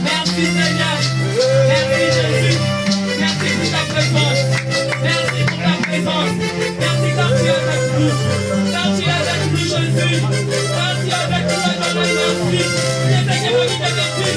Merci Seigneur. Merci Jésus. Merci pour ta présence. Merci pour ta présence. Merci car tu es avec nous. Car tu es avec nous Jésus. Car tu es avec nous dans la merci. Je sais que mon vie est vécue.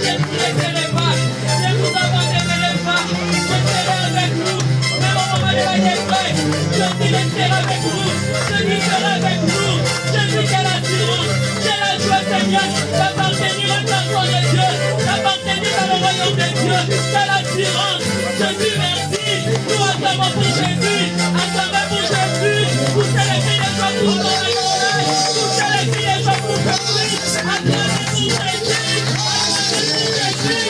Je ne vous laisserai pas. Je ne vous abandonnerai pas. Je serai avec nous. Même au moment de la détresse. Je te laisserai avec nous. Je serai avec nous. Je dis que l'assurance. J'ai la joie Seigneur d'appartenir à ta foi de Dieu. D'appartenir à le royaume de Dieu. C'est l'assurance. Je dis merci. Nous acclamons pour Jésus. Acclamons pour Jésus. Vous célébrez les joies pour ton école. Vous célébrez les joies pour Jésus. Acclamez pour Jésus. Acclamez pour Jésus.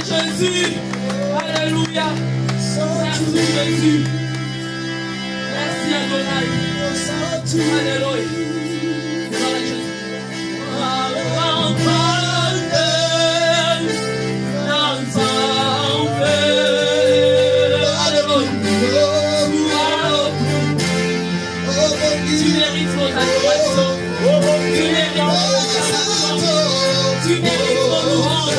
Jésus, alléluia, merci Jésus, merci Adonai, alléluia, gloire à Jésus. Tu mérites mon adoration, tu mérites mon adoration, tu mérites mon louange.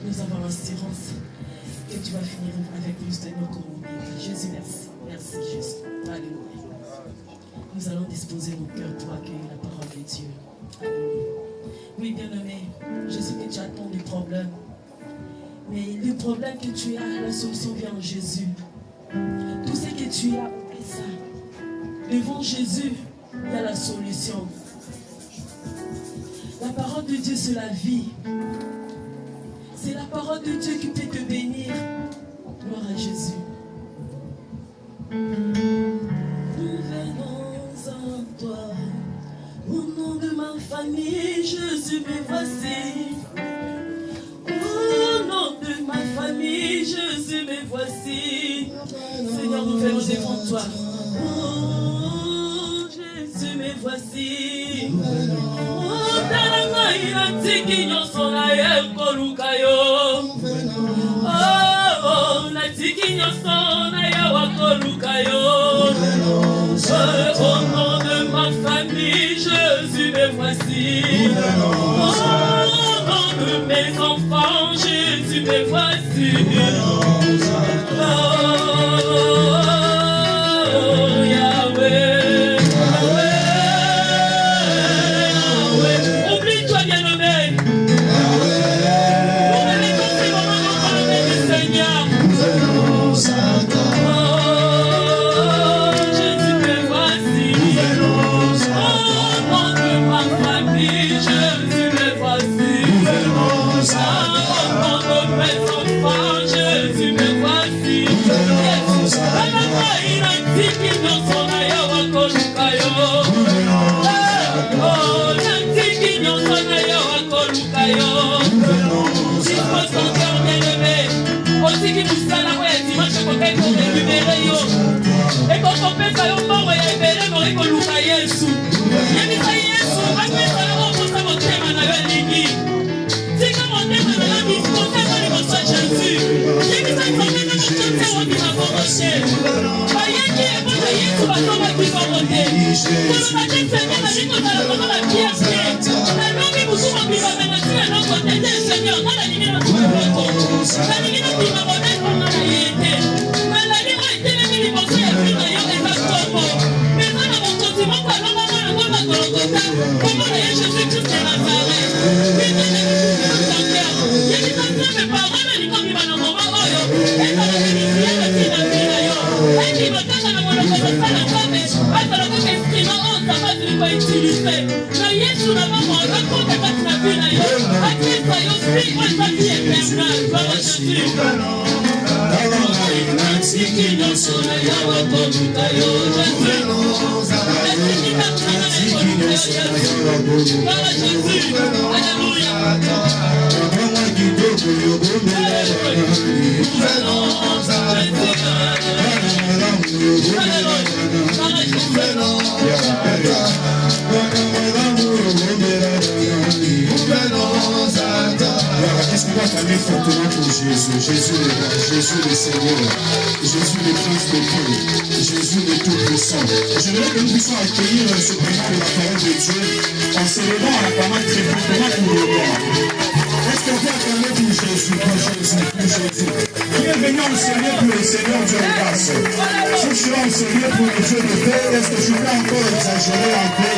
Nous avons l'assurance que tu vas finir avec nous, Seigneur, comme on dit. Jésus, merci. Merci, Jésus. Alléluia. Nous allons disposer nos cœurs pour accueillir la parole de Dieu. Alléluia. Oui, bien-aimé, je sais que tu attends des problèmes. Mais le problème que tu as, la solution vient en Jésus. Tout ce que tu as, oublie ça. Devant Jésus, il y a la solution. La parole de Dieu, c'est la vie. C'est la parole de Dieu qui peut te bénir. Gloire à Jésus. Nous venons en toi. Au nom de ma famille, Jésus, me voici. Au nom de ma famille, Jésus, me voici. Seigneur, nous venons devant toi. Oh, Jésus, me voici. Oh, talanga inatiki nyoso na ye koluka yo. Oh, natiki nyoso na ye wakoluka yo. Au nom de ma famille, Jésus, me voici. Au nom de mes enfants, Jésus, me voici. Oh, Yahweh. Seigneur. Jésus me voici. Au nom de ma famille, Jésus me voici. Au nom de mes enfants, Jésus me voici. Est-ce qu'on va clamer fortement pour Jésus? Jésus le roi, Jésus le Seigneur, Jésus le Prince de Dieu, Jésus le Tout-Puissant. Je voudrais que nous puissions accueillir ce prénom de la parole de Dieu en célébrant à la parole très fortement pour le roi. Est-ce qu'on peut acclamer pour Jésus, pour Jésus, pour Jésus? Qui est venu en Seigneur pour le Seigneur Dieu de grâce? Si je suis en Seigneur pour le Dieu de paix, est-ce que je peux encore exagérer un peu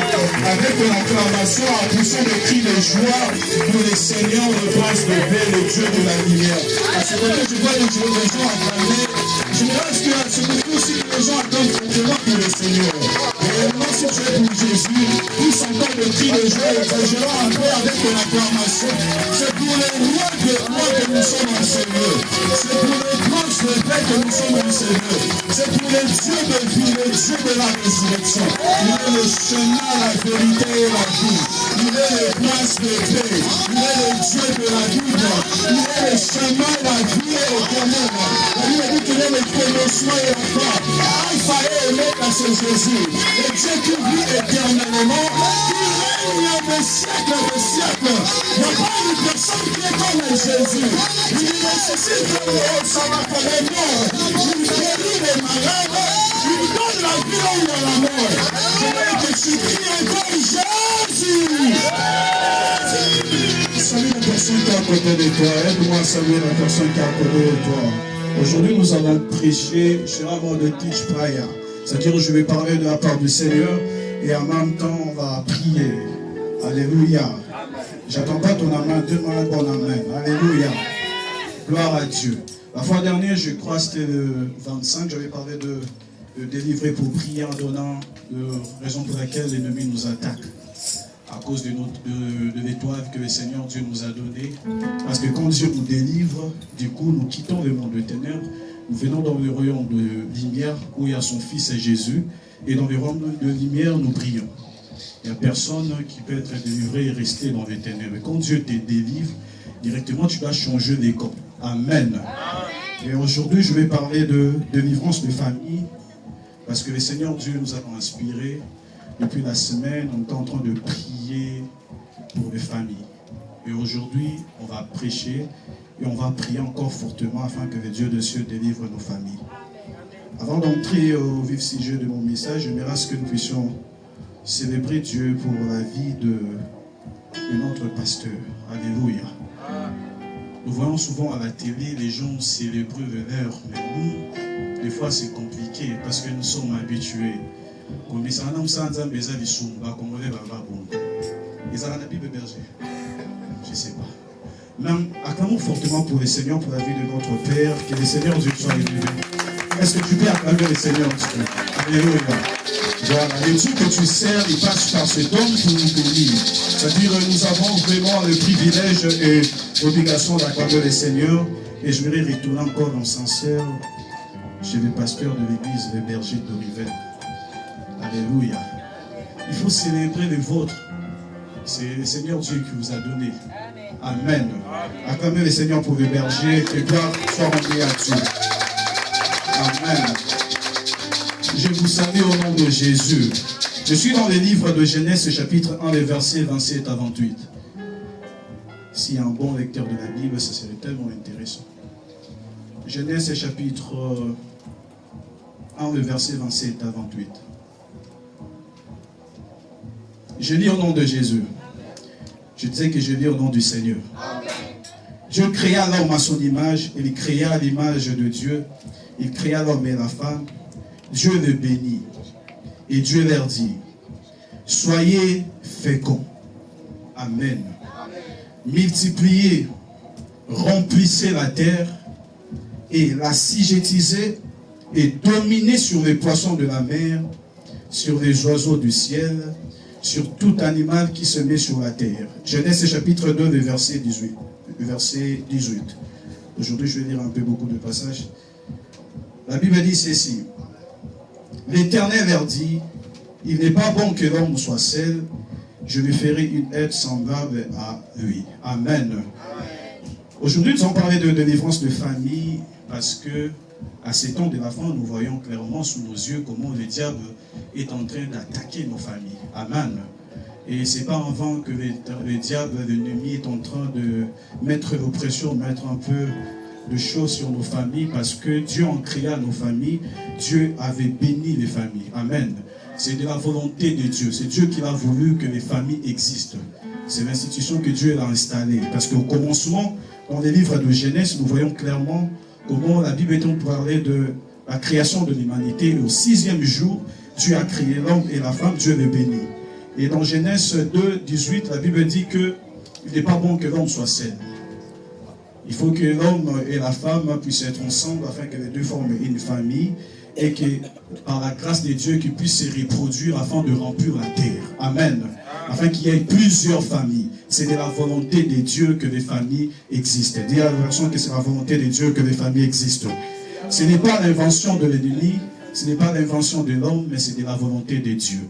avec l'acclamation en poussant des cris de joie pour le Seigneur, le Prince de paix, le Dieu de la lumière? À ce moment-là, je vois les gens acclamer. Je me reste qu'à ce moment aussi que les gens acclament fortement pour le Seigneur. Réellement, si tu es pour Jésus, tous encore des cris de joie, exagérant un peu avec l'acclamation. C'est pour les rois de roi que nous sommes en Seigneur. C'est pour les princes de paix que nous sommes en Seigneur. C'est pour les dieux de vie, les dieux de la résurrection. Il est le chemin, la vérité et la vie. Il est le prince de paix. Il est le Dieu de la vie. Il est le chemin, la vie et l'éternel. La Bible dit qu'il est le commencement et la fin. Alpha et Omega, c'est Jésus. Le Dieu qui vit éternellement, qui règne des siècles des siècles. Il n'y a pas une personne qui est comme Jésus. Il nécessite le savoir pour les morts. Il guérit les malades. Il donne la vie là où il y a la mort. Je veux que tu cries encore Jésus. Salue la personne qui est à côté de toi. Aide-moi à saluer la personne qui est à côté de toi. Aujourd'hui, nous allons prêcher sur de teach prayer. C'est-à-dire, je vais parler de la part du Seigneur et en même temps, on va prier. Alléluia. J'attends pas ton amen, donne-moi un bon amen. Alléluia. Gloire à Dieu. La fois dernière, je crois que c'était le 25, j'avais parlé de délivrer pour prier en donnant la raison pour laquelle l'ennemi nous attaque. À cause de l'étoile que le Seigneur Dieu nous a donnée. Parce que quand Dieu nous délivre, du coup, nous quittons le monde de ténèbres, nous venons dans le royaume de lumière où il y a son Fils Jésus, et dans le royaume de lumière, nous prions. Il n'y a personne qui peut être délivré et rester dans les ténèbres. Et quand Dieu te délivre, directement, tu vas changer les camps. Amen. Et aujourd'hui, je vais parler de délivrance de famille, parce que le Seigneur Dieu nous a inspiré. Depuis la semaine, on est en train de prier pour les familles. Et aujourd'hui, on va prêcher et on va prier encore fortement afin que le Dieu de cieux délivre nos familles. Avant d'entrer au vif sujet de mon message, j'aimerais que nous puissions célébrer Dieu pour la vie de notre pasteur. Alléluia. Nous voyons souvent à la télé les gens célébrer leur, mais nous, des fois c'est compliqué parce que nous sommes habitués. Je ne sais pas. Même acclamons fortement pour le Seigneur, pour la vie de notre Père, que le Seigneur Dieu soit élevé. Est-ce que tu peux acclamer le Seigneur Dieu? Alléluia. Voilà, le Dieu que tu sers, il passe par cet homme pour nous bénir. C'est-à-dire, nous avons vraiment le privilège et l'obligation d'acclamer le Seigneur. Et je vais retourner encore en sincère chez le pasteur de l'église, le berger de Rivet. Alléluia. Il faut célébrer le vôtre. C'est le Seigneur Dieu qui vous a donné. Amen. Acclamez le Seigneur pour le berger. Que gloire soit rendue à Dieu. Amen. Je vous salue au nom de Jésus. Je suis dans le livre de Genèse, chapitre 1, les versets 27 à 28. S'il y a un bon lecteur de la Bible, ça serait tellement intéressant. Genèse, chapitre 1, le verset 27 à 28. Je lis au nom de Jésus. Je disais que je lis au nom du Seigneur. Dieu créa l'homme à son image, il créa l'image de Dieu. Il créa l'homme et la femme. Dieu les bénit. Et Dieu leur dit, soyez féconds. Amen. Multipliez, remplissez la terre et l'assujettisez et dominez sur les poissons de la mer, sur les oiseaux du ciel, sur tout animal qui se met sur la terre. Genèse chapitre 2, le verset 18. Aujourd'hui, je vais lire un peu beaucoup de passages. La Bible dit ceci. L'Éternel leur dit, il n'est pas bon que l'homme soit seul, je lui ferai une aide semblable à lui. Amen. Aujourd'hui, nous allons parler de délivrance de famille parce que à ces temps de la fin, nous voyons clairement sous nos yeux comment le diable est en train d'attaquer nos familles. Amen. Et ce n'est pas en vain que le diable, l'ennemi, est en train de mettre l'oppression, mettre un peu de choses sur nos familles, parce que Dieu en créa nos familles, Dieu avait béni les familles. Amen. C'est de la volonté de Dieu. C'est Dieu qui a voulu que les familles existent. C'est l'institution que Dieu a installée. Parce qu'au commencement, dans les livres de Genèse, nous voyons clairement comment la Bible est en parler de la création de l'humanité. Et au 6e jour, Dieu a créé l'homme et la femme, Dieu les bénit. Et dans Genèse 2, 18, la Bible dit qu'il n'est pas bon que l'homme soit seul. Il faut que l'homme et la femme puissent être ensemble afin que les deux forment une famille et que par la grâce de Dieu qu'ils puissent se reproduire afin de remplir la terre. Amen. Afin qu'il y ait plusieurs familles. C'est de la volonté de Dieu que les familles existent. Dis à la version que c'est la volonté de Dieu que les familles existent. Ce n'est pas l'invention de l'ennemi, ce n'est pas l'invention de l'homme, mais c'est de la volonté de Dieu.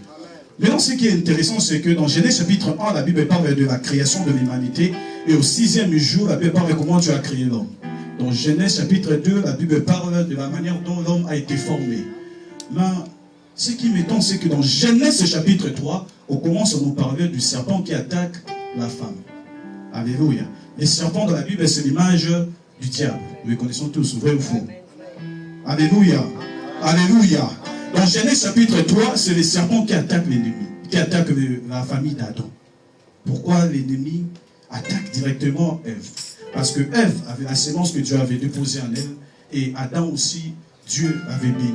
Maintenant, ce qui est intéressant, c'est que dans Genèse chapitre 1, la Bible parle de la création de l'humanité. Et au 6e jour, la Bible parle de comment Dieu a créé l'homme. Dans Genèse chapitre 2, la Bible parle de la manière dont l'homme a été formé. Mais ce qui m'étonne, c'est que dans Genèse chapitre 3, on commence à nous parler du serpent qui attaque la femme. Alléluia. Les serpents dans la Bible, c'est l'image du diable. Nous les connaissons tous, vrai ou faux? Alléluia. Alléluia. Dans Genèse chapitre 3, c'est les serpents qui attaquent l'ennemi, qui attaquent la famille d'Adam. Pourquoi l'ennemi attaque directement Ève? Parce que Ève avait la sémence que Dieu avait déposée en elle, et Adam aussi, Dieu avait béni.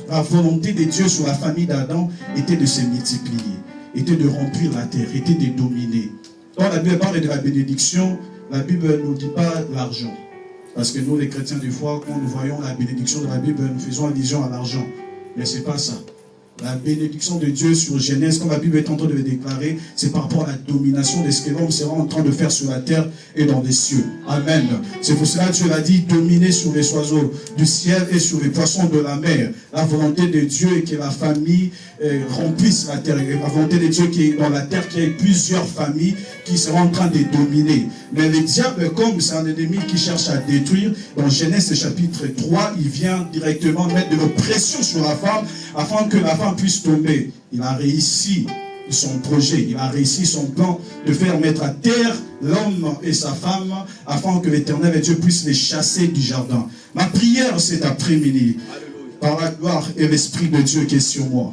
La volonté de Dieu sur la famille d'Adam était de se multiplier, était de remplir la terre, était de dominer. Quand la Bible parle de la bénédiction, la Bible ne nous dit pas l'argent. Parce que nous, les chrétiens, des fois, quand nous voyons la bénédiction de la Bible, nous faisons allusion à l'argent. Mais ce n'est pas ça. La bénédiction de Dieu sur Genèse, quand la Bible est en train de le déclarer, c'est par rapport à la domination de ce que l'homme sera en train de faire sur la terre et dans les cieux. Amen. C'est pour cela que Dieu l'a dit, dominer sur les oiseaux du ciel et sur les poissons de la mer. La volonté de Dieu est que la famille remplisse la terre. La volonté de Dieu qui est dans la terre, qu'il y ait plusieurs familles qui seront en train de dominer. Mais le diable, comme c'est un ennemi qui cherche à détruire, dans Genèse chapitre 3, il vient directement mettre de l'oppression sur la femme afin que la femme puisse tomber. Il a réussi son projet, il a réussi son plan de faire mettre à terre l'homme et sa femme afin que l'Éternel et Dieu puissent les chasser du jardin. Ma prière cet après-midi, par la gloire et l'Esprit de Dieu qui est sur moi,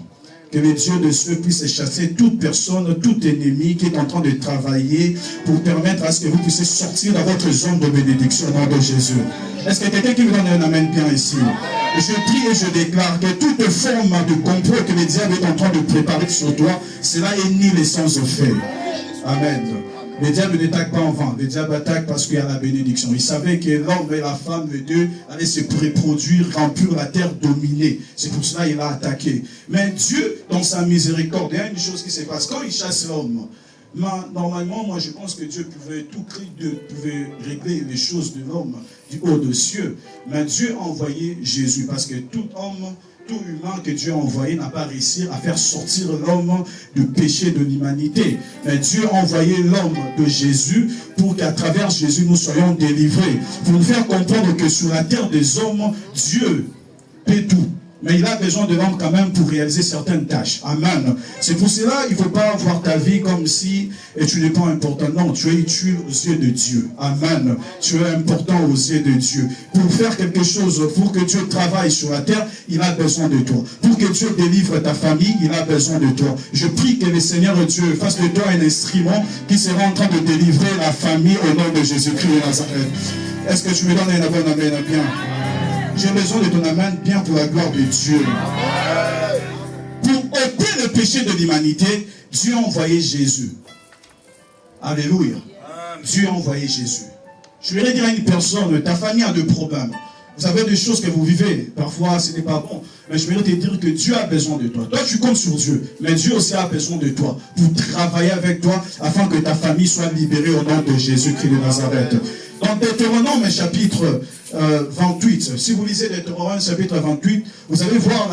que le Dieu de Dieu puisse chasser toute personne, tout ennemi qui est en train de travailler pour permettre à ce que vous puissiez sortir dans votre zone de bénédiction au nom de Jésus. Est-ce que quelqu'un qui me donne un amen bien ici? Je prie et je déclare que toute forme de complot que le diable est en train de préparer sur toi, cela est nul et sans effet. Amen. Le diable n'attaque pas en vain. Le diable attaque parce qu'il y a la bénédiction. Il savait que l'homme et la femme, les deux, allaient se reproduire, remplir la terre, dominer. C'est pour cela qu'il a attaqué. Mais Dieu, dans sa miséricorde, il y a une chose qui se passe. Quand il chasse l'homme, normalement, moi je pense que Dieu pouvait tout créer, Dieu pouvait régler les choses de l'homme du haut des cieux. Mais Dieu a envoyé Jésus parce que tout homme, tout humain que Dieu a envoyé n'a pas réussi à faire sortir l'homme du péché de l'humanité. Mais Dieu a envoyé l'homme de Jésus pour qu'à travers Jésus nous soyons délivrés. Pour nous faire comprendre que sur la terre des hommes, Dieu fait tout. Mais il a besoin de l'homme quand même pour réaliser certaines tâches. Amen. C'est pour cela qu'il ne faut pas voir ta vie comme si tu n'es pas important. Non, tu es utile aux yeux de Dieu. Amen. Tu es important aux yeux de Dieu. Pour faire quelque chose, pour que Dieu travaille sur la terre, il a besoin de toi. Pour que Dieu délivre ta famille, il a besoin de toi. Je prie que le Seigneur Dieu fasse de toi un instrument qui sera en train de délivrer la famille au nom de Jésus-Christ de Nazareth. Est-ce que tu me donnes un bon amen bien? J'ai besoin de ton amen bien pour la gloire de Dieu. Pour ôter le péché de l'humanité, Dieu a envoyé Jésus. Alléluia. Dieu a envoyé Jésus. Je voudrais dire à une personne, ta famille a des problèmes. Vous avez des choses que vous vivez. Parfois, ce n'est pas bon. Mais je voudrais te dire que Dieu a besoin de toi. Toi, tu comptes sur Dieu. Mais Dieu aussi a besoin de toi. Pour travailler avec toi, afin que ta famille soit libérée au nom de Jésus-Christ de Nazareth. Dans Deutéronome chapitre 28, si vous lisez Deutéronome chapitre 28, vous allez voir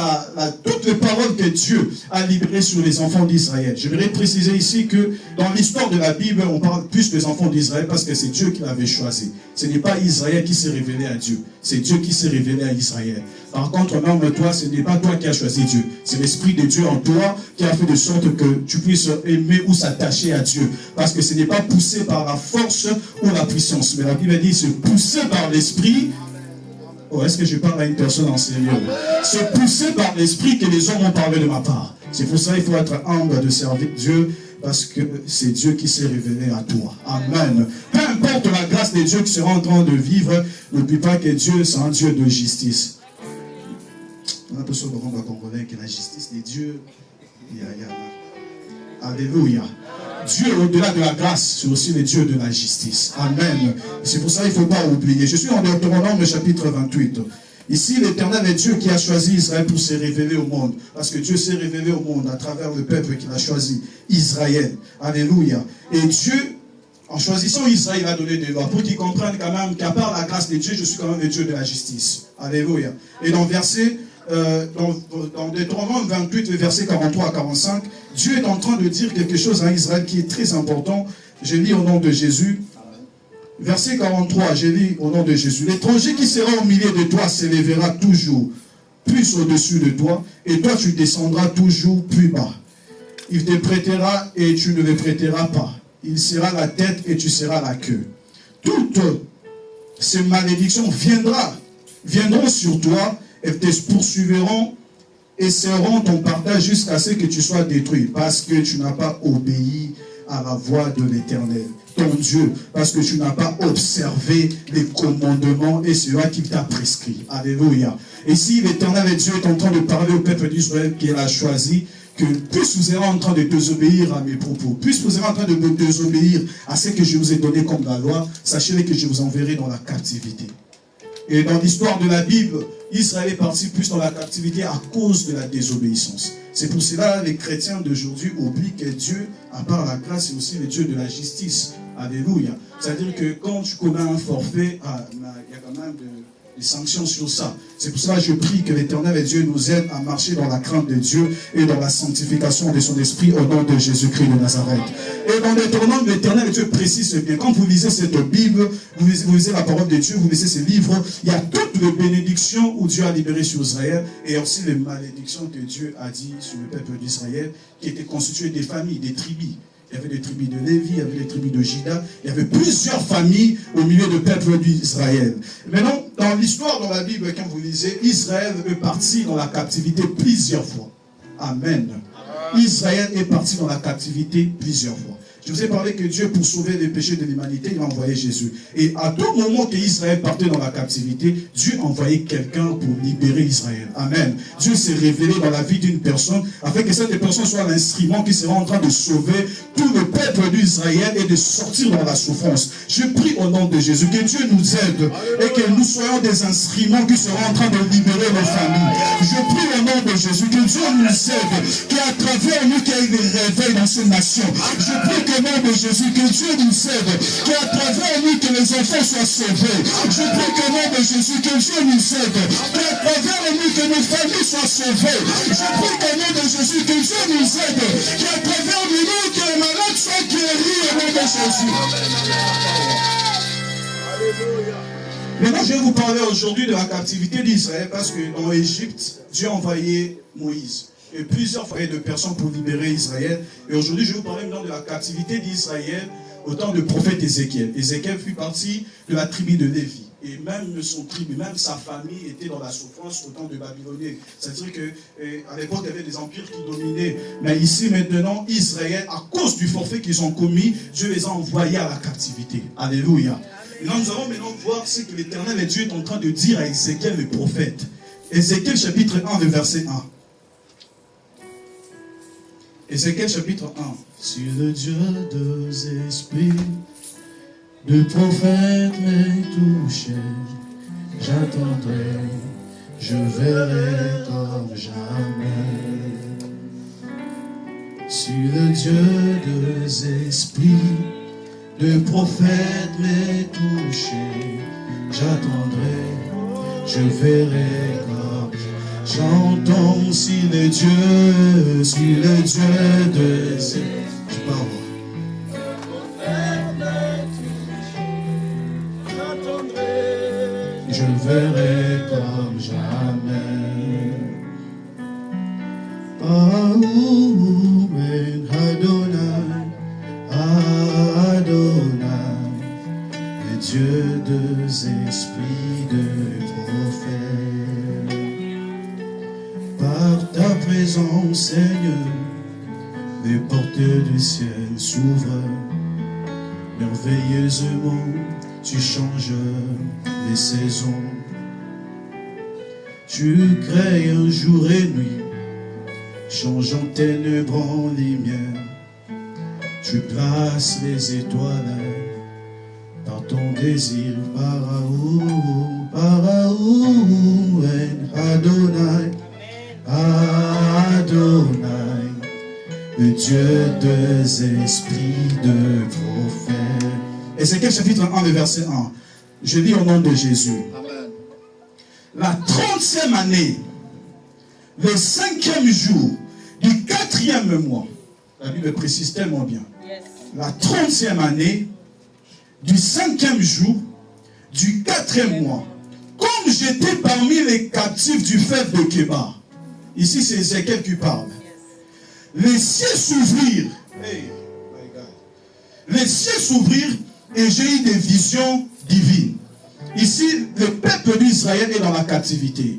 toutes les paroles que Dieu a libérées sur les enfants d'Israël. Je voudrais préciser ici que dans l'histoire de la Bible, on parle plus des enfants d'Israël parce que c'est Dieu qui l'avait choisi. Ce n'est pas Israël qui s'est révélé à Dieu, c'est Dieu qui s'est révélé à Israël. Par contre, même toi, ce n'est pas toi qui as choisi Dieu, c'est l'Esprit de Dieu en toi qui a fait de sorte que tu puisses aimer ou s'attacher à Dieu. Parce que ce n'est pas poussé par la force ou la puissance, mais la Bible dit c'est poussé par l'Esprit. Oh, est-ce que je parle à une personne en sérieux? C'est poussé par l'Esprit que les hommes ont parlé de ma part. C'est pour ça qu'il faut être humble de servir Dieu, parce que c'est Dieu qui s'est révélé à toi. Amen. Peu importe la grâce de Dieu qui sera en train de vivre, n'oublie pas que Dieu, c'est un Dieu de justice. On a l'impression de rendre à Congolais que la justice de Dieu, alléluia. Dieu, au-delà de la grâce, c'est aussi le Dieu de la justice. Amen. C'est pour ça qu'il ne faut pas oublier. Je suis en Deutéronome chapitre 28. Ici, l'Éternel est Dieu qui a choisi Israël pour se révéler au monde. Parce que Dieu s'est révélé au monde à travers le peuple qu'il a choisi, Israël. Alléluia. Et Dieu, en choisissant Israël, il a donné des lois pour qu'ils comprennent quand même qu'à part la grâce de Dieu, je suis quand même le Dieu de la justice. Alléluia. Et dans dans Deutéronome 28, verset 43 à 45, Dieu est en train de dire quelque chose à Israël qui est très important. Je lis au nom de Jésus. Verset 43, je lis au nom de Jésus. L'étranger qui sera au milieu de toi s'élèvera toujours plus au-dessus de toi, et toi tu descendras toujours plus bas. Il te prêtera et tu ne le prêteras pas. Il sera la tête et tu seras la queue. Toutes ces malédictions viendront sur toi et te poursuivront et seront ton partage jusqu'à ce que tu sois détruit, parce que tu n'as pas obéi à la voix de l'Éternel, ton Dieu, parce que tu n'as pas observé les commandements et cela qu'il t'a prescrit. Alléluia. Et si l'Éternel Dieu est en train de parler au peuple d'Israël qu'il a choisi, que plus vous serez en train de désobéir à mes propos, plus vous serez en train de désobéir à ce que je vous ai donné comme la loi, sachez que je vous enverrai dans la captivité. Et dans l'histoire de la Bible, Israël est parti plus dans la captivité à cause de la désobéissance. C'est pour cela que les chrétiens d'aujourd'hui oublient que Dieu, à part la grâce, c'est aussi le Dieu de la justice. Alléluia. C'est-à-dire que quand tu commets un forfait, il y a quand même des sanctions sur ça. C'est pour cela que je prie que l'Éternel et Dieu nous aide à marcher dans la crainte de Dieu et dans la sanctification de son esprit au nom de Jésus-Christ de Nazareth. Et dans Deutéronome, l'Éternel et Dieu précise bien. Quand vous lisez cette Bible, vous lisez la parole de Dieu, vous lisez ces livres, il y a toutes les bénédictions où Dieu a libéré sur Israël et aussi les malédictions que Dieu a dit sur le peuple d'Israël qui étaient constituées des familles, des tribus. Il y avait des tribus de Lévi, il y avait des tribus de Juda, il y avait plusieurs familles au milieu du peuple d'Israël. Maintenant, dans l'histoire, dans la Bible, quand vous lisez, Israël est parti dans la captivité plusieurs fois. Amen. Israël est parti dans la captivité plusieurs fois. Je vous ai parlé que Dieu, pour sauver les péchés de l'humanité, il a envoyé Jésus. Et à tout moment qu'Israël partait dans la captivité, Dieu envoyait quelqu'un pour libérer Israël. Amen. Dieu s'est révélé dans la vie d'une personne, afin que cette personne soit l'instrument qui sera en train de sauver tout le peuple d'Israël et de sortir dans la souffrance. Je prie au nom de Jésus que Dieu nous aide et que nous soyons des instruments qui seront en train de libérer les familles. Je prie au nom de Jésus que Dieu nous aide, qu'à travers nous qu'il y ait des réveils dans ces nations. Je prie au nom de Jésus que Dieu nous aide, qu'à travers nous que les enfants soient sauvés. Je prie au nom de Jésus que Dieu nous aide, qu'à travers nous que nos familles soient sauvées. Je prie au nom de Jésus que Dieu nous aide, qu'à travers nous que les malades soient guéris au nom de Jésus. Maintenant, je vais vous parler aujourd'hui de la captivité d'Israël parce qu'en Égypte, Dieu a envoyé Moïse et plusieurs fois de personnes pour libérer Israël. Et aujourd'hui, je vais vous parler maintenant de la captivité d'Israël au temps du prophète Ézéchiel. Ézéchiel fit partie de la tribu de Lévi. Et même son tribu, même sa famille était dans la souffrance au temps de Babylone. C'est-à-dire qu'à l'époque, il y avait des empires qui dominaient. Mais ici, maintenant, Israël, à cause du forfait qu'ils ont commis, Dieu les a envoyés à la captivité. Alléluia. Et là, nous allons maintenant voir ce que l'Éternel et Dieu est en train de dire à Ézéchiel le prophète. Ézéchiel chapitre 1, le verset 1. Ézéchiel chapitre 1. Si le Dieu des esprits de prophète m'est touché, j'attendrai, je verrai comme jamais. Si le Dieu des esprits de prophète m'est touché, j'attendrai, je verrai comme j'entends. Si le Dieu de esprits, tu parles. Je verrai comme jamais. Amen, Adonai, Adonai, le Dieu des esprits de prophètes. Par ta présence, Seigneur, les portes du ciel s'ouvrent. Merveilleusement, tu changes les saisons. Tu crées un jour et nuit, changeant ténèbres en lumière. Tu places les étoiles par ton désir. Paraoum, Adonai, Adonai, le Dieu des esprits de prophètes. Ézéchiel chapitre 1, le verset 1. Je lis au nom de Jésus. Amen. La 30e année, le 5e jour du 4e mois, la Bible précise tellement bien. Yes. La 30e année, du 5e jour, du 4e mois, comme j'étais parmi les captifs du fleuve de Kébar. Ici, c'est Ézéchiel qui parle. Les cieux s'ouvrirent. Hey, my God. Les cieux s'ouvrirent et j'ai eu des visions divines. Ici, le peuple d'Israël est dans la captivité.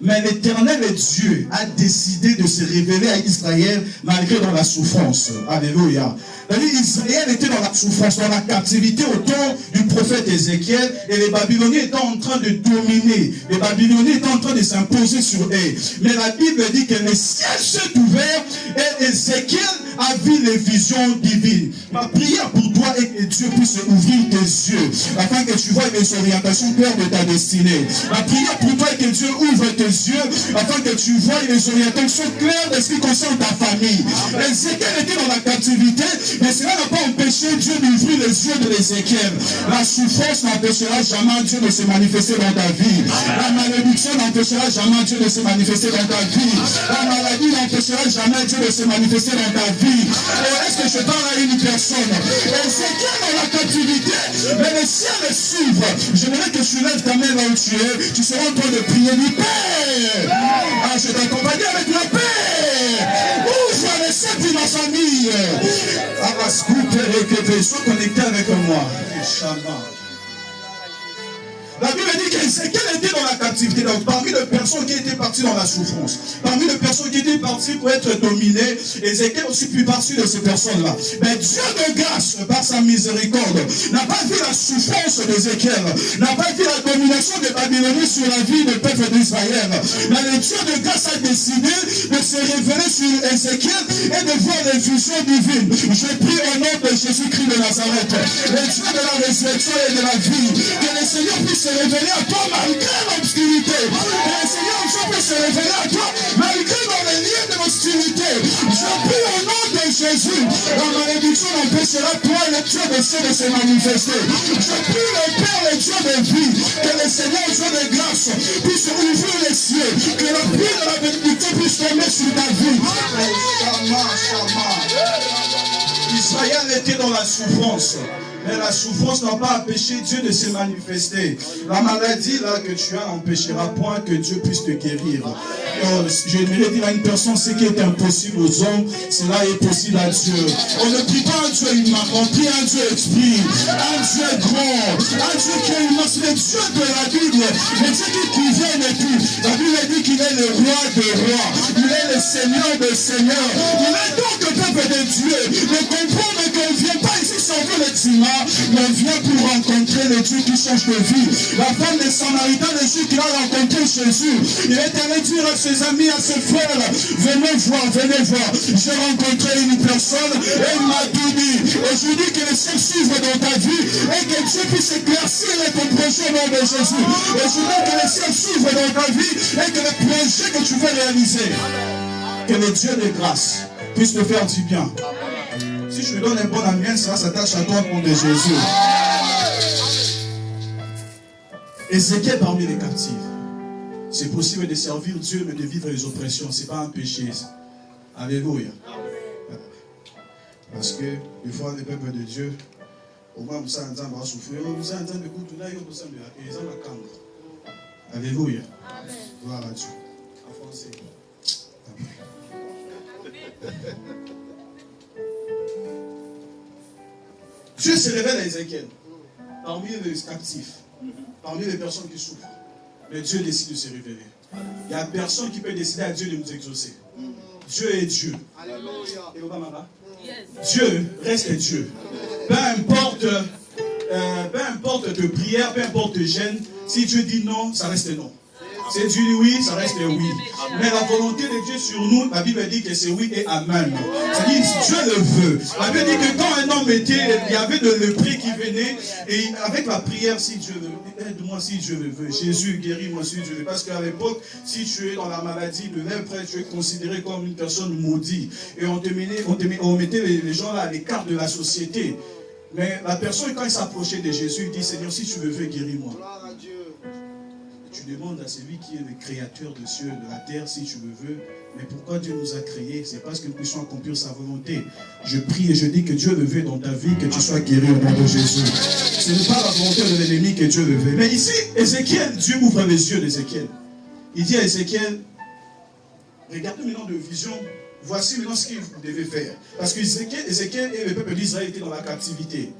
Mais l'Éternel Dieu a décidé de se révéler à Israël malgré dans la souffrance. Alléluia. Israël était dans la souffrance, dans la captivité au temps du prophète Ézéchiel, et les Babyloniens étaient en train de dominer. Les Babyloniens étaient en train de s'imposer sur eux. Mais la Bible dit que les cieux s'est ouvert et Ézéchiel a vu les visions divines. Ma prière pour toi est que Dieu puisse ouvrir tes yeux afin que tu vois les orientations claires de ta destinée. Ma prière pour toi est que Dieu ouvre tes yeux afin que tu vois les orientations claires de ce qui concerne ta famille. Ézéchiel était dans la captivité, mais cela n'a pas empêché Dieu d'ouvrir les yeux de l'Ézéchiel. La souffrance n'empêchera jamais Dieu de se manifester dans ta vie. La malédiction n'empêchera jamais Dieu de se manifester dans ta vie. La maladie n'empêchera jamais Dieu de se manifester dans ta vie. Est-ce que je parle à une personne? Ézéchiel dans la captivité, mais le ciel s'ouvre. J'aimerais que tu lèves ta main là où tu es. Tu seras en train de prier du Père. Ah, je t'accompagne avec la paix. Ouvre les cieux de ma famille. Sois connecté avec moi. La Bible dit qu'Ézéchiel était dans la captivité. Donc, parmi les personnes qui étaient parties dans la souffrance, parmi les personnes qui étaient parties pour être dominées, Ézéchiel aussi fit partie de ces personnes-là. Mais Dieu de grâce, par sa miséricorde, n'a pas vu la souffrance d'Ézéchiel, n'a pas vu la domination de Babylonie sur la vie du peuple d'Israël. Mais le Dieu de grâce a décidé de se révéler sur Ézéchiel et de voir les visions divines. Je prie au nom de Jésus-Christ de Nazareth, le Dieu de la résurrection et de la vie, que le Seigneur puisse se révéler à toi malgré l'obscurité. Que le Seigneur puisse se révéler à toi malgré dans les lieux de l'obscurité. Je prie au nom de Jésus. La malédiction n'empêchera toi le Dieu de cieux de se manifester. Je prie le Père, le Dieu de vie, que le Seigneur, Dieu de grâce, puisse ouvrir les cieux, que la pluie de la bénédiction puisse tomber sur ta vie. Israël était dans la souffrance. Mais la souffrance n'a pas empêché Dieu de se manifester. La maladie là que tu as n'empêchera point que Dieu puisse te guérir. Je vais dire à une personne, ce qui est impossible aux hommes, cela est possible à Dieu. On ne prie pas un Dieu humain, on prie un Dieu esprit, un Dieu grand, un Dieu qui est humain. C'est le Dieu de la Bible, le Dieu qui vient et tout. La Bible dit qu'il est le roi des rois, il est le Seigneur des seigneurs. Il est donc le peuple de Dieu. De comprendre qu'on ne vient pas ici sans le climat, mais on vient pour rencontrer le Dieu qui change de vie. La femme de Samaritain, le jour qu'il a rencontré Jésus, il est allé dire à ses amis, à ses frères, venez voir, venez voir. J'ai rencontré une personne et il m'a tout dit. Et je dis que le ciel s'ouvre dans ta vie et que Dieu puisse éclaircir ton projet au nom de Jésus. Et je dis que le ciel s'ouvre dans ta vie et que le projet que tu veux réaliser, que le Dieu de grâce puisse te faire du bien. Si je te donne un bon amien, ça s'attache à toi au nom de Jésus. Ézéchiel parmi les captifs. C'est possible de servir Dieu, mais de vivre les oppressions. Ce n'est pas un péché. Alléluia. Parce que, des fois, les peuples de Dieu, au moins, nous sommes en train de souffrir. Nous sommes en train de couper, nous sommes en train de Alléluia. Gloire à Dieu. En français. Dieu se révèle à Ézéchiel parmi les captifs, parmi les personnes qui souffrent. Mais Dieu décide de se révéler. Il n'y a personne qui peut décider à Dieu de nous exaucer. Dieu est Dieu. Et Dieu reste Dieu. Peu importe tes prières, peu importe tes gênes, si Dieu dit non, ça reste non. Si Dieu dit oui, ça reste oui. Mais la volonté de Dieu sur nous, la Bible dit que c'est oui et amen. C'est-à-dire, Dieu le veut. La Bible dit que quand un homme était, il y avait de lépreux qui venaient, et avec la prière, si Dieu le veut, aide-moi si Dieu le veut. Jésus, guéris-moi si Dieu le veut. Parce qu'à l'époque, si tu es dans la maladie de lèpre, tu es considéré comme une personne maudite. Et on mettait les gens là à l'écart de la société. Mais la personne, quand il s'approchait de Jésus, il dit, Seigneur, si tu le veux, guéris-moi. Tu demandes à celui qui est le créateur des cieux, de la terre, si tu le veux. Mais pourquoi Dieu nous a créés? C'est parce que nous puissions accomplir sa volonté. Je prie et je dis que Dieu le veut dans ta vie, que tu sois guéri au nom de Jésus. Ce n'est pas la volonté de l'ennemi que Dieu le veut. Mais ici, Ézéchiel, Dieu ouvre les yeux d'Ézéchiel. Il dit à Ézéchiel, regardez maintenant de vision, voici maintenant ce que vous devez faire. Parce que Ézéchiel et le peuple d'Israël étaient dans la captivité.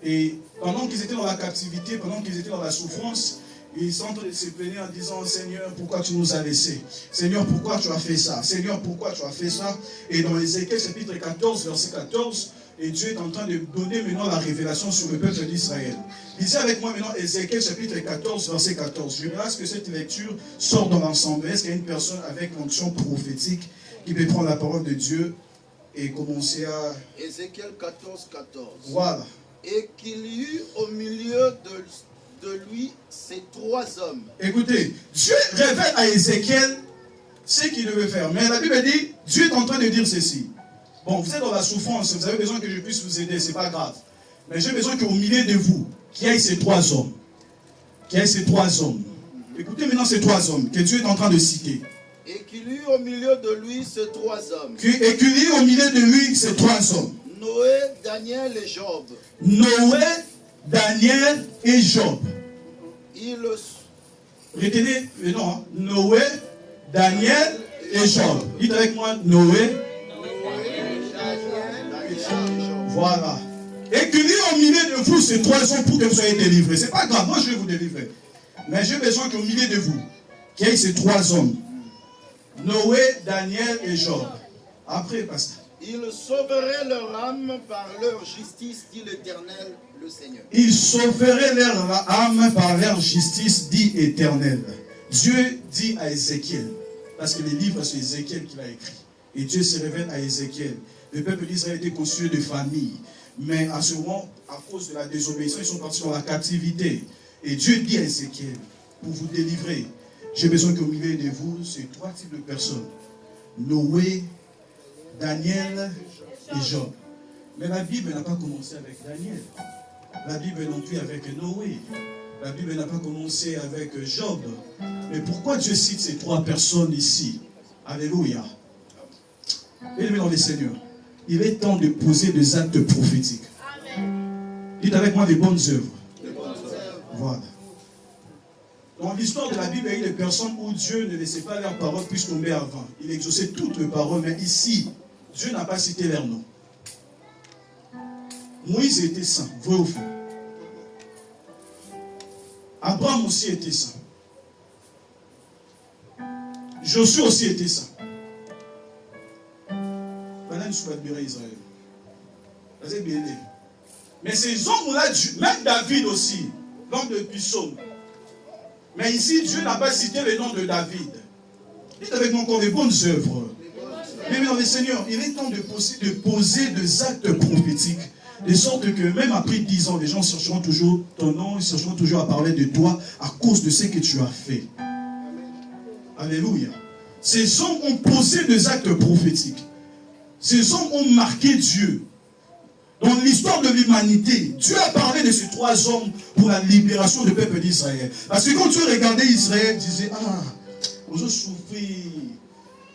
Et pendant qu'ils étaient dans la captivité, pendant qu'ils étaient dans la souffrance, ils sont en train de se plaindre en disant, Seigneur, pourquoi tu nous as laissés? Seigneur, pourquoi tu as fait ça? Seigneur, pourquoi tu as fait ça? Et dans Ézéchiel chapitre 14, verset 14, et Dieu est en train de donner maintenant la révélation sur le peuple d'Israël. Lisez avec moi maintenant Ézéchiel chapitre 14, verset 14. Je verrai ce que cette lecture sort dans l'ensemble. Est-ce qu'il y a une personne avec l'onction prophétique qui peut prendre la parole de Dieu et commencer à... Ézéchiel 14, 14. Voilà. Et qu'il y eut au milieu de lui ces trois hommes. Écoutez, Dieu révèle à Ézéchiel ce qu'il devait faire. Mais la Bible dit, Dieu est en train de dire ceci. Bon, vous êtes dans la souffrance, vous avez besoin que je puisse vous aider, c'est pas grave. Mais j'ai besoin qu'au milieu de vous, qu'il y ait ces trois hommes. Qu'il y ait ces trois hommes. Écoutez maintenant ces trois hommes que Dieu est en train de citer. Et qu'il y eut au milieu de lui ces trois hommes. Et qu'il y eut au milieu de lui ces trois hommes. Noé, Daniel et Job. Noé, Daniel et Job. Retenez le nom. Hein? Noé, Daniel et Job. Dites avec moi Noé, Daniel et Job. Voilà. Et qu'il y ait au milieu de vous ces trois hommes pour que vous soyez délivrés. C'est pas grave, moi je vais vous délivrer. Mais j'ai besoin qu'au milieu de vous, qu'il y ait ces 3 hommes. Noé, Daniel et Job. Après, pasteur. Ils sauveraient leur âme par leur justice, dit l'Éternel, le Seigneur. Ils sauveraient leur âme par leur justice, dit Éternel. Dieu dit à Ézéchiel, parce que les livres, c'est Ézéchiel qui l'a écrit. Et Dieu se révèle à Ézéchiel. Le peuple d'Israël était constitué de familles. Mais à ce moment, à cause de la désobéissance, ils sont partis dans la captivité. Et Dieu dit à Ézéchiel, pour vous délivrer, j'ai besoin qu'au milieu de vous, ces 3 types de personnes. Noé, Daniel et Job. Mais la Bible n'a pas commencé avec Daniel. La Bible non plus avec Noé. La Bible n'a pas commencé avec Job. Mais pourquoi Dieu cite ces 3 personnes ici? Alléluia. Bien-aimés dans le Seigneur, il est temps de poser des actes prophétiques. Amen. Dites avec moi des bonnes œuvres. Voilà. Dans l'histoire de la Bible, il y a eu des personnes où Dieu ne laissait pas leurs paroles puissent tomber avant. Il exauçait toutes les paroles, mais ici, Dieu n'a pas cité leur nom. Moïse était saint, vrai ou faux? Abraham aussi était saint. Josué aussi était saint. Pendant sous Israël. Mais ces hommes-là, même David aussi, l'homme de Psaume. Mais ici, Dieu n'a pas cité le nom de David. Dites avec moi encore des bonnes œuvres. Mais dans le Seigneur, il est temps de poser des actes prophétiques. De sorte que même après 10 ans, les gens chercheront toujours ton nom, ils chercheront toujours à parler de toi à cause de ce que tu as fait. Alléluia. Ces hommes ont posé des actes prophétiques. Ces hommes ont marqué Dieu. Dans l'histoire de l'humanité, Dieu a parlé de ces 3 hommes pour la libération du peuple d'Israël. Parce que quand Dieu regardait Israël, il disait, vous avez souffert.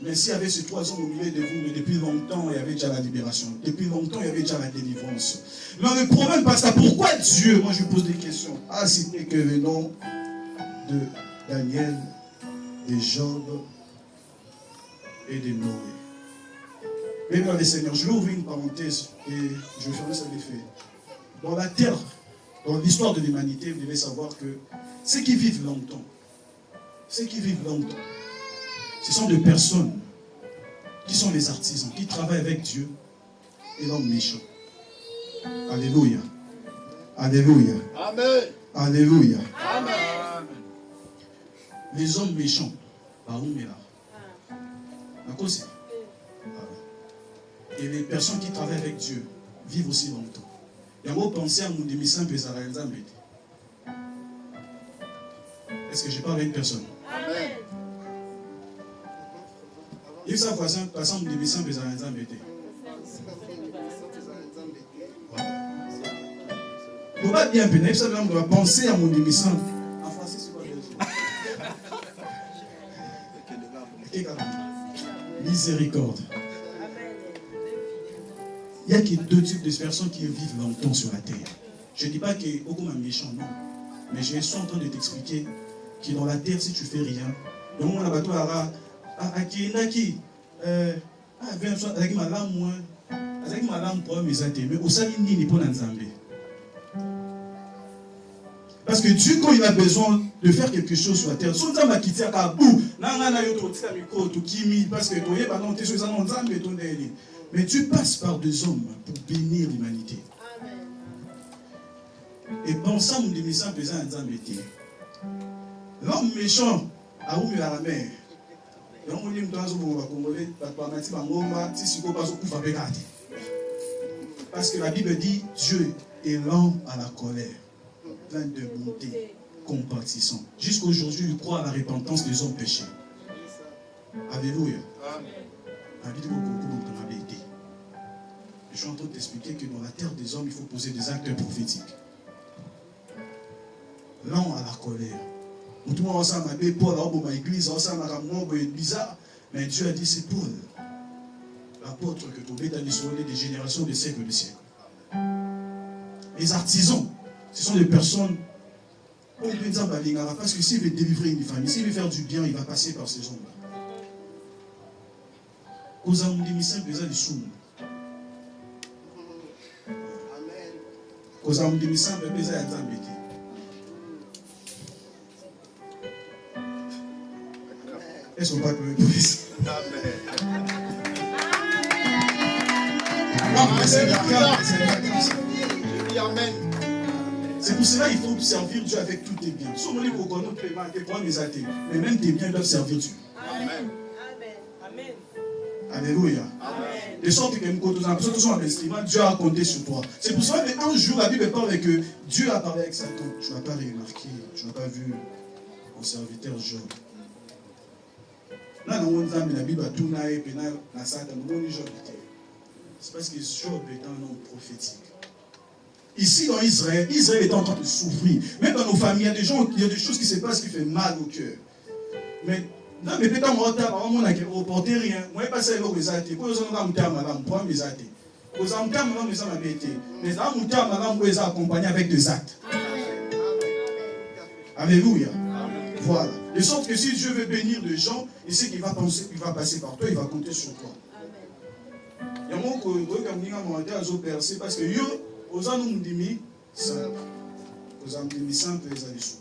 Mais s'il y avait ces 3 hommes au milieu de vous, mais depuis longtemps, il y avait déjà la libération. Depuis longtemps, il y avait déjà la délivrance. Mais le problème, pasteur, pourquoi Dieu, moi je pose des questions, a cité que le nom de Daniel, de Job et de Noé. Mais dans les Seigneurs, je vais ouvrir une parenthèse et je vais fermer ça d'effet. Dans la terre, dans l'histoire de l'humanité, vous devez savoir que ceux qui vivent longtemps, ce sont des personnes qui sont les artisans, qui travaillent avec Dieu et l'homme méchant. Alléluia. Alléluia. Amen. Alléluia. Amen. Les hommes méchants, par où mais là? À cause. Et les personnes qui travaillent avec Dieu vivent aussi longtemps. Et on va penser à mon demi-saint Pézaraïza. Est-ce que je parle à une personne? Amen. Il faut savoir ça, mon demi-saint Pézaraïza. Il ne faut pas bien pénétrer, ça doit penser à mon demi-saint. En français, c'est quoi? Miséricorde. Il n'y a que 2 types de personnes qui vivent longtemps sur la terre. Je ne dis pas qu'il y a beaucoup de méchants, non. Mais je suis en train de t'expliquer que dans la terre, si tu ne fais rien, donc on a bateau à qui avec ma lame, moi, avec ma lame pour mes athées, mais au salut ni pour l'ensemble. Parce que Dieu, quand il a besoin de faire quelque chose sur la terre, son temps va quitter à bout. Parce que mais Dieu passe par 2 hommes pour bénir l'humanité. Et pensant mon demi-saint pesant en disant, l'homme méchant a ouvert la mer. Parce que la Bible dit, Dieu est lent à la colère, plein de bonté, compatissant. Jusqu'aujourd'hui, il croit à la repentance des hommes péchés. Alléluia. Je suis en train de t'expliquer que dans la terre des hommes, il faut poser des actes prophétiques. Lent à la colère. Mais Dieu a dit, c'est Paul, l'apôtre que tu as dit des générations, des siècles, des siècles. Les artisans, ce sont des personnes, parce que s'il veut délivrer une famille, s'il veut faire du bien, il va passer par ces hommes-là. Aux hommes des missions, ils ont des sous. Aux hommes des missions, ils ont des embêtés. Elles ne sont pas prises. Amen. Non, mais c'est le cas. Oui, amen. C'est pour cela qu'il faut servir Dieu avec tous tes biens. Si on veut reconnaître notre paiement, tes points, mes athées, mais même tes biens doivent servir Dieu. Amen. Amen. Alléluia. Amen. De sorte que nous avons l'impression que son investissement, Dieu a compté sur toi. C'est pour cela qu'un jour, la Bible parle que Dieu a parlé avec Satan. Tu n'as pas remarqué, tu n'as pas vu mon serviteur Job. Là, dans la Bible, tout n'a pas Satan. C'est parce que Job est un homme prophétique. Ici, dans Israël, Israël est en train de souffrir. Même dans nos familles, il y a des choses qui se passent qui font mal au cœur. Mais non, mais peut-être en retard, on a reporté rien. Moi, je passe à l'eau, je vais mais on les accompagner avec des actes. Alléluia. Voilà. De sorte que si Dieu veut bénir des gens, il sait qu'il va passer par toi, il va compter sur toi. Il y a un mot qui a percé parce que yo, aux gens nous disent simple. Aux gens nous disent simple, les amis.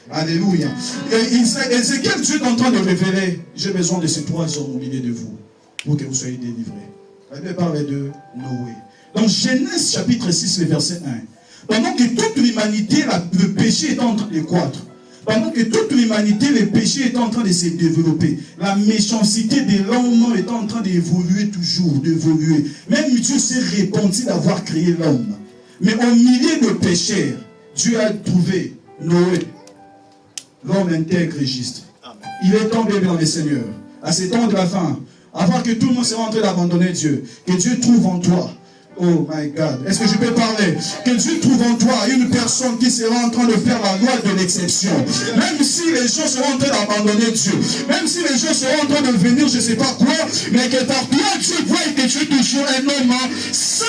Alléluia. Et c'est quel Dieu est en train de révéler. J'ai besoin de ces 3 hommes au milieu de vous pour que vous soyez délivrés. La Bible parle de Noé. Dans Genèse chapitre 6, le verset 1. Pendant que toute l'humanité, le péché est en train de croître. Pendant que toute l'humanité, le péché est en train de se développer. La méchanceté de l'homme est en train d'évoluer toujours, d'évoluer. Même Dieu s'est repenti d'avoir créé l'homme. Mais au milieu de pécheurs, Dieu a trouvé Noé, l'homme intègre et juste. Il est tombé dans le Seigneur. À ce temps de la fin, avant que tout le monde soit en train d'abandonner Dieu, que Dieu trouve en toi. Oh my God. Est-ce que je peux parler? Que Dieu trouve en toi une personne qui sera en train de faire la loi de l'exception. Même si les gens seront en train d'abandonner Dieu. Même si les gens seront en train de venir, je ne sais pas quoi. Mais que par toi, Dieu voit que tu es toujours un homme sans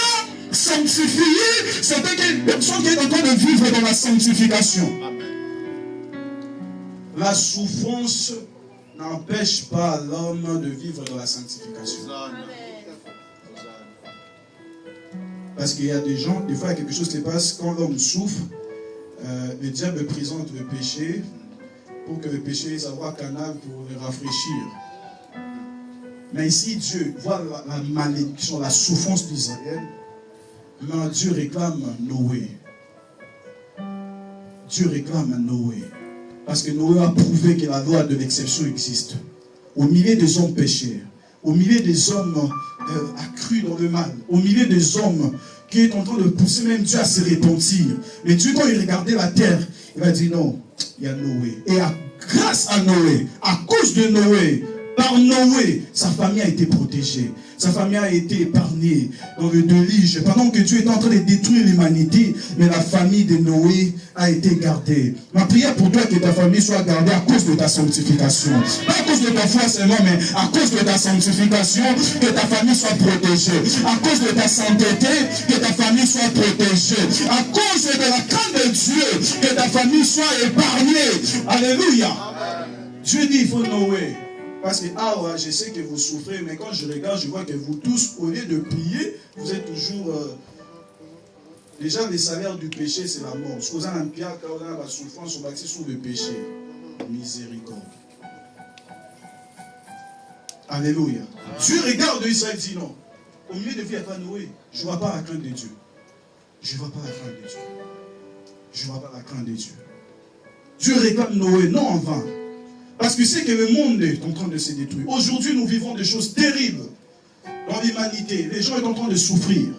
sanctifié. C'est une personne qui est en train de vivre dans la sanctification. La souffrance n'empêche pas l'homme de vivre dans la sanctification. Parce qu'il y a des gens, des fois, quelque chose se passe, quand l'homme souffre, le diable présente le péché pour que le péché soit canal pour le rafraîchir. Mais ici, Dieu voit la malédiction, la souffrance d'Israël. Mais Dieu réclame Noé. Dieu réclame Noé. Parce que Noé a prouvé que la loi de l'exception existe. Au milieu des hommes pécheurs, au milieu des hommes accrus dans le mal, au milieu des hommes qui est en train de pousser même Dieu à se repentir. Mais Dieu, quand il regardait la terre, il a dit non, il y a Noé. Et grâce à Noé, à cause de Noé, par Noé, sa famille a été protégée. Sa famille a été épargnée dans le déluge. Pendant que Dieu est en train de détruire l'humanité, mais la famille de Noé a été gardée. Ma prière pour toi, que ta famille soit gardée à cause de ta sanctification. Pas à cause de ta foi seulement, mais à cause de ta sanctification, que ta famille soit protégée. À cause de ta sainteté, que ta famille soit protégée. À cause de la crainte de Dieu, que ta famille soit épargnée. Alléluia. Dieu dit, il faut Noé. Parce que, je sais que vous souffrez, mais quand je regarde, je vois que vous tous, au lieu de prier, vous êtes toujours... déjà, le salaire du péché, c'est la mort. Ce qu'on a en pierre, quand on a la souffrance, on va axer sur le péché. Miséricorde. Alléluia. Dieu regarde Israël et dit non. Au milieu de vie, il n'y a pas Noé. Je ne vois pas la crainte de Dieu. Je ne vois pas la crainte de Dieu. Je ne vois pas la crainte de Dieu. Dieu réclame Noé, non en vain. Parce que c'est que le monde est en train de se détruire. Aujourd'hui, nous vivons des choses terribles dans l'humanité. Les gens sont en train de souffrir.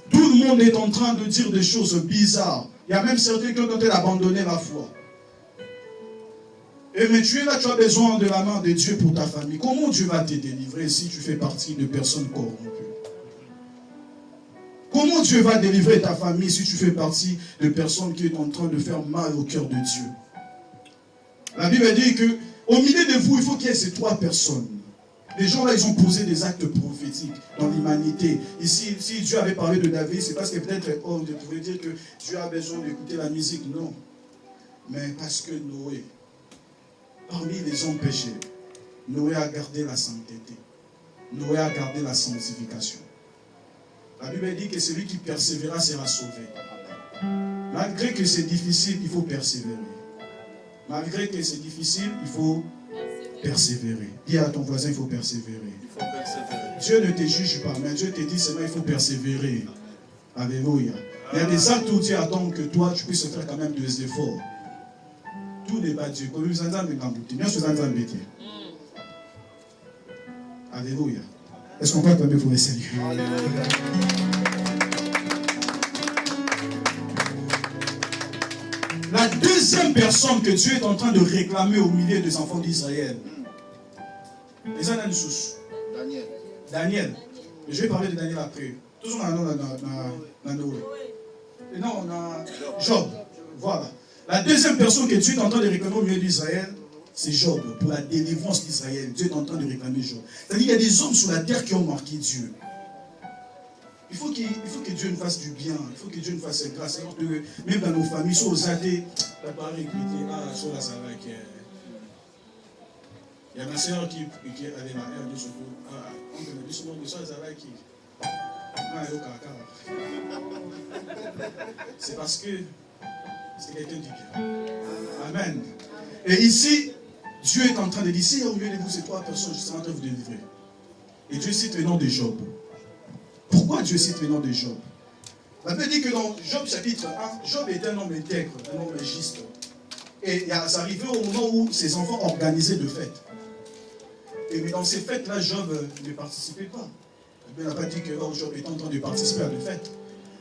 Tout le monde est en train de dire des choses bizarres. Il y a même certains qui ont tenté d'abandonner la foi. Et mais tu es là, tu as besoin de la main de Dieu pour ta famille. Comment Dieu va te délivrer si tu fais partie de personnes corrompues? Comment Dieu va délivrer ta famille si tu fais partie de personnes qui sont en train de faire mal au cœur de Dieu? La Bible dit que au milieu de vous, il faut qu'il y ait ces 3 personnes. Les gens là, ils ont posé des actes prophétiques dans l'humanité. Ici, si Dieu avait parlé de David, c'est parce que peut-être, je pouvais dire que Dieu a besoin d'écouter la musique. Non. Mais parce que Noé, parmi les hommes péchés, Noé a gardé la sainteté. Noé a gardé la sanctification. La Bible dit que celui qui persévérera sera sauvé. Malgré que c'est difficile, il faut persévérer. Malgré que c'est difficile, il faut persévérer. Dis à ton voisin, il faut persévérer. Il faut persévérer. Dieu ne te juge pas, mais Dieu te dit seulement il faut persévérer. Alléluia. Il y a des actes où Dieu attend que toi, tu puisses faire quand même des efforts. Tout n'est pas Dieu. Alléluia. Est-ce qu'on peut acclamer pour le Seigneur? La deuxième personne que Dieu est en train de réclamer au milieu des enfants d'Israël, les Ananisus. Daniel. Daniel. Je vais parler de Daniel après. Toujours non, Job. Voilà. La deuxième personne que Dieu est en train de réclamer au milieu d'Israël, c'est Job. Pour la délivrance d'Israël, Dieu est en train de réclamer Job. C'est-à-dire qu'il y a des hommes sur la terre qui ont marqué Dieu. Il faut que Dieu nous fasse du bien. Il faut que Dieu nous fasse grâce. Même dans nos familles, soit aux athées, la parole est sur la salade. Il y a ma soeur qui avait ma mère de secours. On me dit souvent que ça, qui. C'est parce que c'est quelqu'un du bien. Amen. Et ici, Dieu est en train de dire, si au milieu de vous, ces trois personnes, je suis en train de vous délivrer. Et Dieu cite le nom de Job. Pourquoi Dieu cite le nom de Job? La Bible dit que dans Job chapitre 1, Job était un homme intègre, un homme juste. Et ça arrivait au moment où ses enfants organisaient de fêtes. Mais dans ces fêtes-là, Job ne participait pas. La Bible n'a pas dit que Job était en train de participer à des fêtes.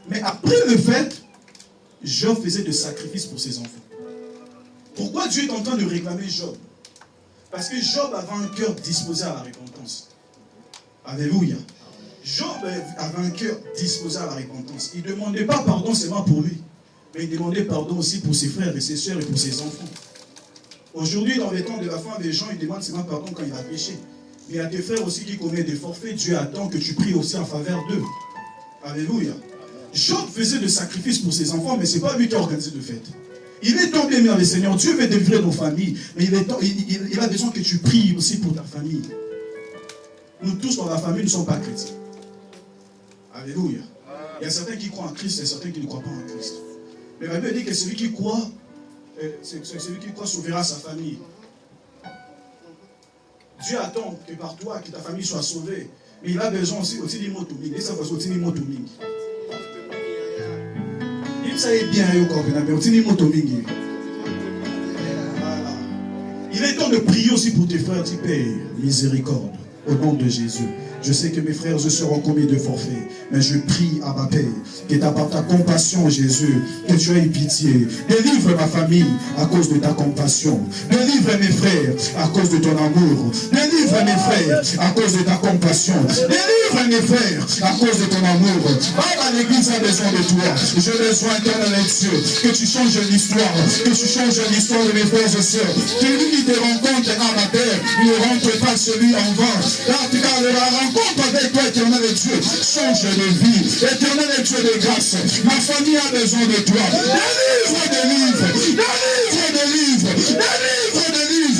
Mais après les fêtes, Job faisait des sacrifices pour ses enfants. Pourquoi Dieu est en train de réclamer Job? Parce que Job avait un cœur disposé à la repentance. Alléluia. Job avait un cœur disposé à la repentance. Il ne demandait pas pardon seulement pour lui, mais il demandait pardon aussi pour ses frères et ses soeurs et pour ses enfants. Aujourd'hui, dans les temps de la fin, les gens ils demandent seulement pardon quand il a péché. Mais il y a des frères aussi qui commettent des forfaits. Dieu attend que tu pries aussi en faveur d'eux. Alléluia. Job faisait des sacrifices pour ses enfants, mais ce n'est pas lui qui a organisé de fête. Il est tombé bien le Seigneur. Dieu veut délivrer nos familles, mais il a besoin que tu pries aussi pour ta famille. Nous tous dans la famille ne sommes pas chrétiens. Alléluia. Il y a certains qui croient en Christ et certains qui ne croient pas en Christ. Mais la Bible dit que celui qui croit sauvera sa famille. Dieu attend que par toi, que ta famille soit sauvée. Mais il a besoin aussi des mots tout mingi. Et ça va aussi des mots tout mingi. Il savait bien, il est temps de prier aussi pour tes frères. Dis Père, miséricorde, au nom de Jésus. Je sais que mes frères seront commis de forfait, mais je prie à ma Père, que par ta compassion, Jésus, que tu aies pitié. Délivre ma famille à cause de ta compassion. Délivre mes frères à cause de ton amour. Délivre mes frères à cause de ta compassion. Délivre mes frères à cause de ton amour. Oh, l'église a besoin de toi. J'ai besoin, éternel Dieu, que tu changes l'histoire, que tu changes l'histoire de mes frères et sœurs. Celui qui te rencontre à ma terre, ne rentre pas celui en vain. Car la rencontre avec toi, éternel Dieu, change de vie. Éternel Dieu de grâce, ma famille a besoin de toi. Délivre.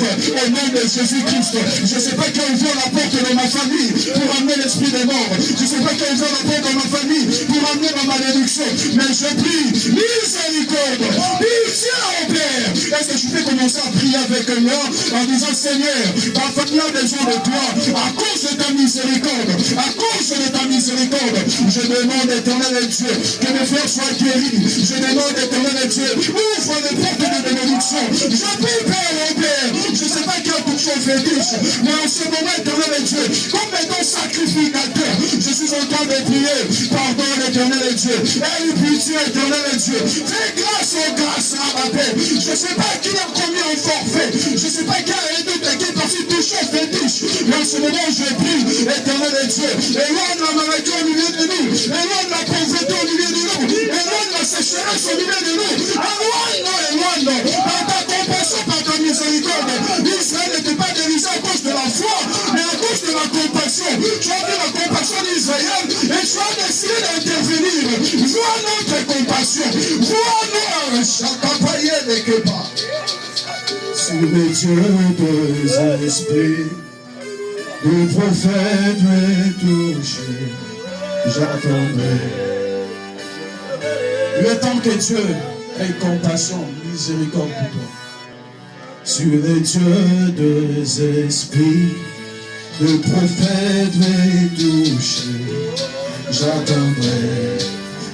Au nom de Jésus-Christ, je ne sais pas quelle ouvre la porte de ma famille pour amener l'esprit des morts. Je ne sais pas quelle ouvre la porte de ma famille pour amener ma malédiction. Mais je prie, miséricorde, pitié au Père. Est-ce que je peux commencer à prier avec moi en disant, Seigneur, ma famille a besoin de toi à cause de ta miséricorde. À cause de ta miséricorde, je demande, éternel Dieu, que mes frères soient guéris. Je demande, éternel Dieu, ouvre les portes de bénédiction. Je prie, Père, au Père. Je ne sais pas quel bouchon fétiche, mais en ce moment, éternel Dieu, comme étant sacrificateur, je suis en train de prier. Pardon, éternel Dieu. Aie pitié, éternel Dieu. Fais grâce à ma paix. Je ne sais pas qui a commis un forfait. Je ne sais pas qui a été qui est parti toucher au fétiche. Mais en ce moment, je prie, éternel Dieu. Éloigne la maladie au milieu de nous. Éloigne la pauvreté au milieu de nous. Éloigne la sécheresse au milieu de nous. Éloigne. Par ta compassion, par ta miséricorde. Israël n'était pas délivré à cause de la foi, mais à cause de la compassion. Tu as vu la compassion d'Israël et tu as décidé d'intervenir. Vois notre compassion. Vois notre chacun païen de Képa. Sous les dieux des esprits, le prophète m'est touché. J'attendrai. Il est temps que Dieu ait compassion, miséricorde pour toi. sur les dieux des esprits, le prophète m'est touché. J'attendrai,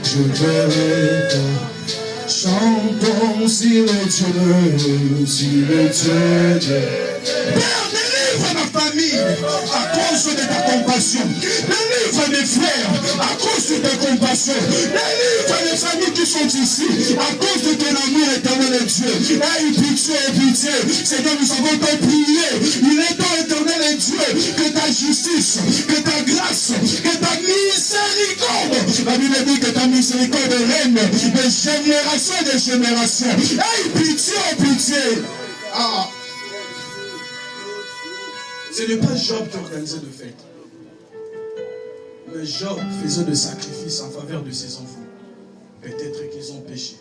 je verrai ta. Chantons si les dieux de... Père, délivre ma famille à cause de ta compassion. Délivre mes frères à cause de ta compassion. Délivre les familles qui sont ici à cause de ton amour éternel, Dieu. Aie pitié, pitié. Seigneur, nous avons tant prié. Il est temps, éternel Dieu, que ta justice, que ta grâce, que ta miséricorde. La Bible dit que ta miséricorde règne de génération en génération. Aie pitié, pitié. Ah. Ce n'est pas Job qui organisait de fête. Mais Job faisait de sacrifices en faveur de ses enfants. Peut-être qu'ils ont péché.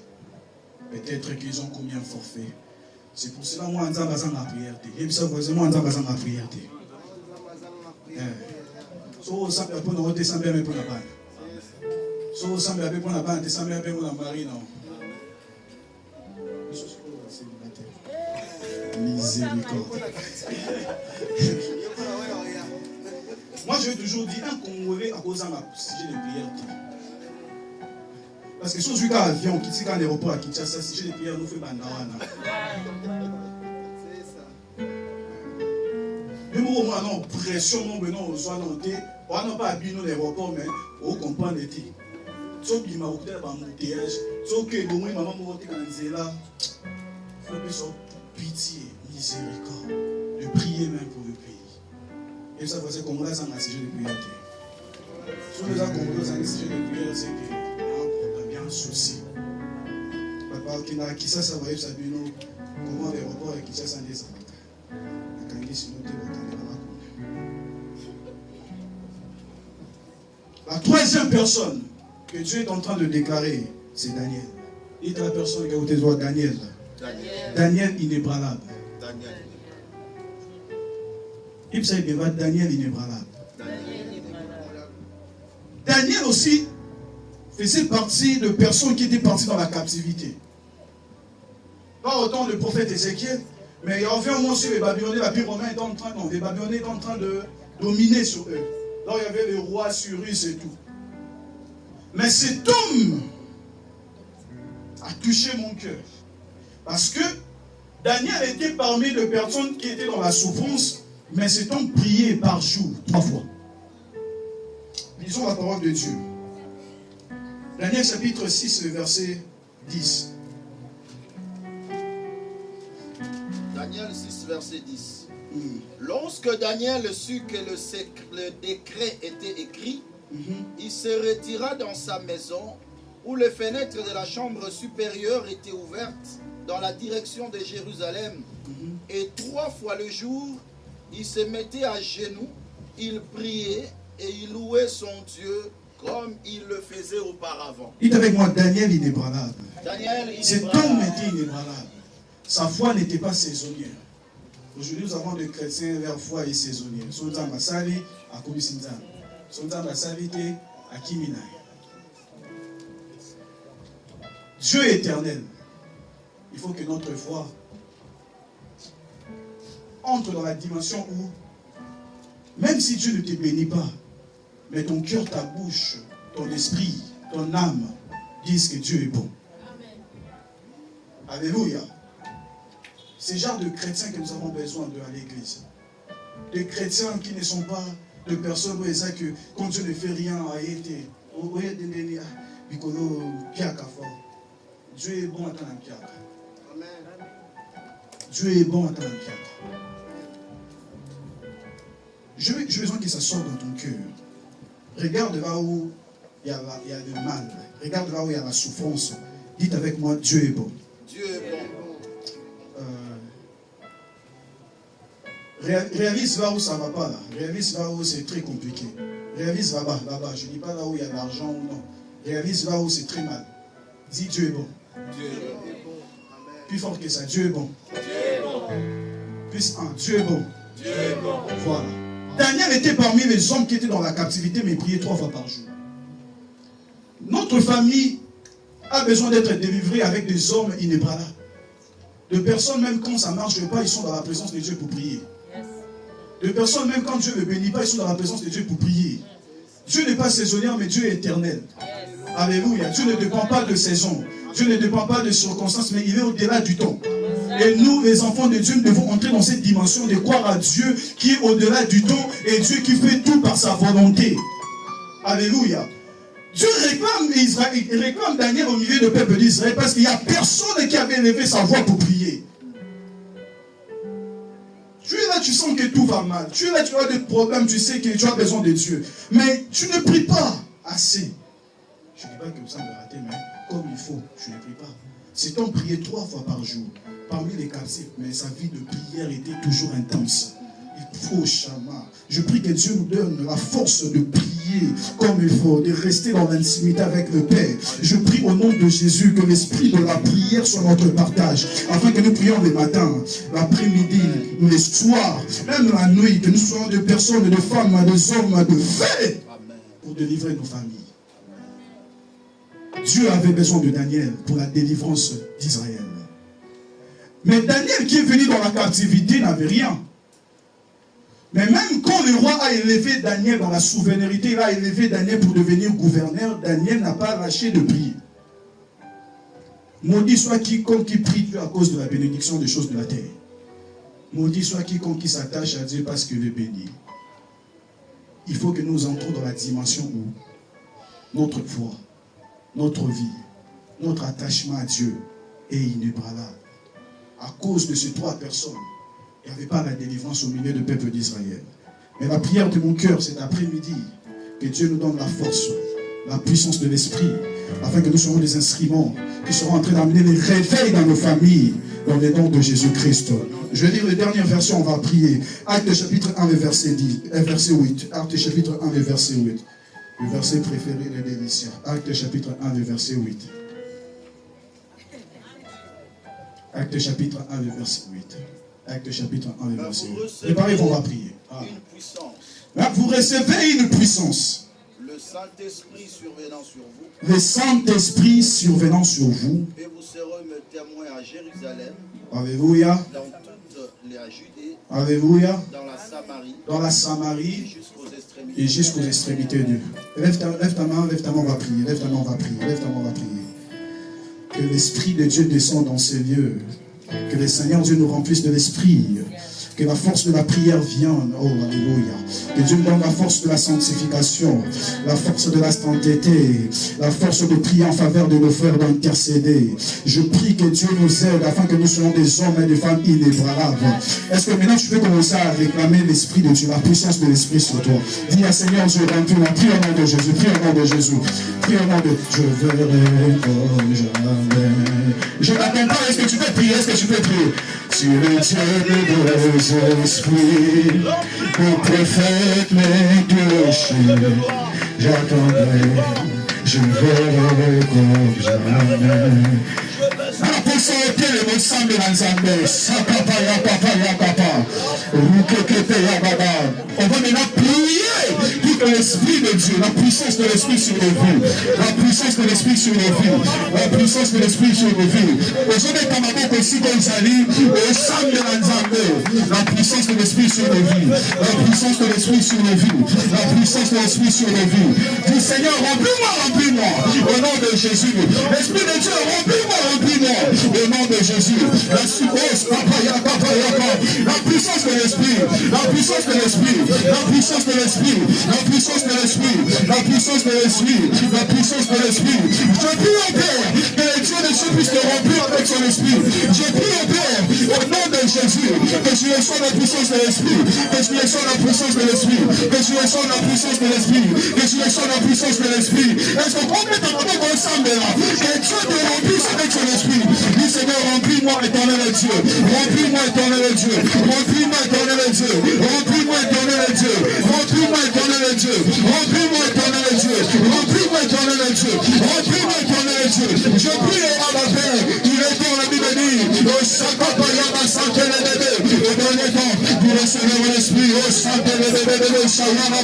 Peut-être qu'ils ont commis un forfait. C'est pour cela que moi, je suis en prière. Et puis ça, moi, je suis en prière. So, ça peut pas nous descendre pour la balle. So, ça peut pas la balle, descendre pour la marine. Miséricorde. Moi, je vais toujours dire un Congolais à cause de ma sujet de prière. Parce que si on a un avion qui tire un aéroport à Kinshasa, si j'ai des prières, nous faisons bandawana. Même au moins, non, pression, non, mais non, soit noté. On n'a pas habillé l'aéroport, mais on comprend l'été. Sauf qu'il m'a occuper dans l'embouteillage. Sauf que bon, maman m'a monté dans le là. Il faut plus pitié, miséricorde, de prier même pour le pays. Et ça, c'est comme là, ça m'a sujet de prière. Si on a compris un sujet de prière, c'est qu'il y a un problème, il y a un souci. Papa, qui ça va être Sabino, comment l'aéroport et qui ça s'en est. La troisième personne que Dieu est en train de déclarer, c'est Daniel. Il est la personne qui a été droit Daniel. Daniel inébranlable. Il s'agit de Daniel inébranlable. Daniel aussi faisait partie de personnes qui étaient parties dans la captivité. Pas autant le prophète Ézéchiel, mais il y avait un moment sur les Babyloniens, l'Empire romain était en train, les Babyloniens étaient en train de dominer sur eux. Là, il y avait le roi Cyrus et tout. Mais cet homme a touché mon cœur. Parce que Daniel était parmi les personnes qui étaient dans la souffrance, mais cet homme priait par jour, 3 fois. Lisons la parole de Dieu. Daniel chapitre 6, le verset 10. Daniel 6, verset 10. Lorsque Daniel sut que le décret était écrit, il se retira dans sa maison, où les fenêtres de la chambre supérieure étaient ouvertes dans la direction de Jérusalem. Et 3 fois le jour, il se mettait à genoux, il priait et il louait son Dieu comme il le faisait auparavant. Dites avec moi, Daniel inébranlable. Cet Cet homme était inébranlable. Sa foi n'était pas saisonnière. Aujourd'hui, nous avons des chrétiens, leur foi est saisonnière. Sonza Masali, à Komisinza. Sonza Masali, à Kiminaï. Dieu est éternel. Il faut que notre foi entre dans la dimension où, même si Dieu ne te bénit pas, mais ton cœur, ta bouche, ton esprit, ton âme disent que Dieu est bon. Amen. Alléluia. C'est le genre de chrétiens que nous avons besoin à l'église. Des chrétiens qui ne sont pas de personnes où ils savent que quand Dieu ne fait rien, Dieu est bon à ton piaka. Dieu est bon à ton piaka. J'ai besoin que ça sorte dans ton cœur. Regarde là où il y a le mal. Regarde là où il y a la souffrance. Dites avec moi, Dieu est bon. Dieu est bon. Réalise là où ça ne va pas là. Réalise là où c'est très compliqué. Réalise là-bas, là-bas. Je ne dis pas là où il y a de l'argent ou non. Réalise là où c'est très mal. Dis Dieu est bon. Dieu est bon. Plus fort que ça, Dieu est bon. Dieu est bon. Plus un, Dieu est bon. Dieu est bon. Voilà. Daniel était parmi les hommes qui étaient dans la captivité, mais priait 3 fois par jour. Notre famille a besoin d'être délivrée avec des hommes inébranlables. De personnes, même quand ça ne marche pas, ils sont dans la présence de Dieu pour prier. De personnes, même quand Dieu ne bénit pas, ils sont dans la présence de Dieu pour prier. Dieu n'est pas saisonnier, mais Dieu est éternel. Alléluia. Dieu ne dépend pas de saison. Dieu ne dépend pas de circonstances, mais il est au-delà du temps. Et nous, les enfants de Dieu, nous devons entrer dans cette dimension de croire à Dieu qui est au-delà du temps et Dieu qui fait tout par sa volonté. Alléluia. Dieu réclame Israël, il réclame Daniel au milieu du peuple d'Israël parce qu'il n'y a personne qui avait élevé sa voix pour prier. Tu es là, tu sens que tout va mal. Tu es là, tu as des problèmes, tu sais que tu as besoin de Dieu. Mais tu ne pries pas assez. Je ne dis pas que ça me rater, mais comme il faut, je ne prie pas. C'est on priait 3 fois par jour, parmi les captifs, mais sa vie de prière était toujours intense. Il faut chama. Je prie que Dieu nous donne la force de prier comme il faut, de rester dans l'intimité avec le Père. Je prie au nom de Jésus que l'esprit de la prière soit notre partage, afin que nous prions le matin, l'après-midi, le soir, même la nuit, que nous soyons des personnes, des femmes, des hommes de fait pour délivrer nos familles. Dieu avait besoin de Daniel pour la délivrance d'Israël. Mais Daniel qui est venu dans la captivité n'avait rien. Mais même quand le roi a élevé Daniel dans la souveraineté, il a élevé Daniel pour devenir gouverneur, Daniel n'a pas lâché de prier. Maudit soit quiconque qui prie Dieu à cause de la bénédiction des choses de la terre. Maudit soit quiconque qui s'attache à Dieu parce qu'il est béni. Il faut que nous entrons dans la dimension où notre foi, notre vie, notre attachement à Dieu est inébranlable. À cause de ces 3 personnes, il n'y avait pas la délivrance au milieu du peuple d'Israël. Mais la prière de mon cœur cet après-midi, que Dieu nous donne la force, la puissance de l'esprit, afin que nous soyons des instruments qui seront en train d'amener les réveils dans nos familles, dans les noms de Jésus-Christ. Je vais lire les dernières versions, on va prier. Actes chapitre 1, verset 8. Actes chapitre 1, verset 8. Le verset préféré des Déliciens. Actes chapitre 1, verset 8. Actes chapitre 1, verset 8. Actes chapitre 1, verset 8. Préparez-vous, on va prier. Une puissance. Là, vous recevez une puissance. Le Saint-Esprit survenant sur vous. Le Saint-Esprit survenant sur vous. Et vous serez mes témoins à Jérusalem. Alléluia. Dans toute la Judée. Alléluia. Dans la Samarie. Dans la Samarie. Et jusqu'aux extrémités de Dieu. Lève ta main, on va prier. Lève ta main, on va prier. Lève ta main, on va prier. Que l'Esprit de Dieu descende dans ces lieux. Que le Seigneur Dieu nous remplisse de l'Esprit. Que la force de la prière vienne. Oh, alléluia. Que Dieu nous donne la force de la sanctification, la force de la sainteté, la force de prier en faveur de nos frères, d'intercéder. Je prie que Dieu nous aide afin que nous soyons des hommes et des femmes inébranlables. Est-ce que maintenant tu peux commencer à réclamer l'Esprit de Dieu, la puissance de l'Esprit sur toi? Dis à Seigneur Dieu, remplis-moi. Prie au nom de Jésus, prie au nom de Jésus. Prie au nom de je verrai comme jamais. Je t'attends pas, est-ce que tu peux prier? Est-ce que tu peux prier? Sur le Dieu de esprits, au prophète mes péchés, j'attendrai, je verrai comme jamais. On va maintenant prier pour que l'Esprit de Dieu, la puissance de l'Esprit sur nos vies, la puissance de l'Esprit sur nos vies, la puissance de l'Esprit sur nos vies. Aujourd'hui, Tamaboko aussi comme Zali, au sang de la puissance de l'Esprit sur nos vies, la puissance de l'Esprit sur nos vies, la puissance de l'Esprit sur nos vies. Dis Seigneur, remplis-moi, remplis-moi, au nom de Jésus. L'Esprit de Dieu, remplis-moi, remplis-moi, au nom de Jésus. La sucrose, la puissance de l'Esprit, la puissance de l'Esprit, la puissance de l'Esprit, la puissance de l'Esprit, la puissance de l'Esprit, la puissance de l'Esprit. Je prie au Père que les dieux de Dieu puissent te remplir avec son Esprit. Je prie au Père, au nom de Jésus, que tu reçois la puissance de l'Esprit, que tu reçois la puissance de l'Esprit, que tu reçois la puissance de l'Esprit, que tu reçois la puissance de l'Esprit. Est-ce qu'on met ta main ensemble là? Que Dieu te remplisse avec son Esprit. Dis Seigneur, remplis-moi éternel Dieu, remplis-moi éternel Dieu, remplis-moi éternel Dieu, remplis-moi éternel Dieu, remplis-moi éternel Dieu, remplis-moi éternel Dieu, remplis-moi éternel Dieu, remplis-moi éternel Dieu. Je prie à la paix, il est dans la Bible dit, au Sakapayama Santelebebe, au dernier temps, vous recevez mon esprit, au Santelebebe, Shayama,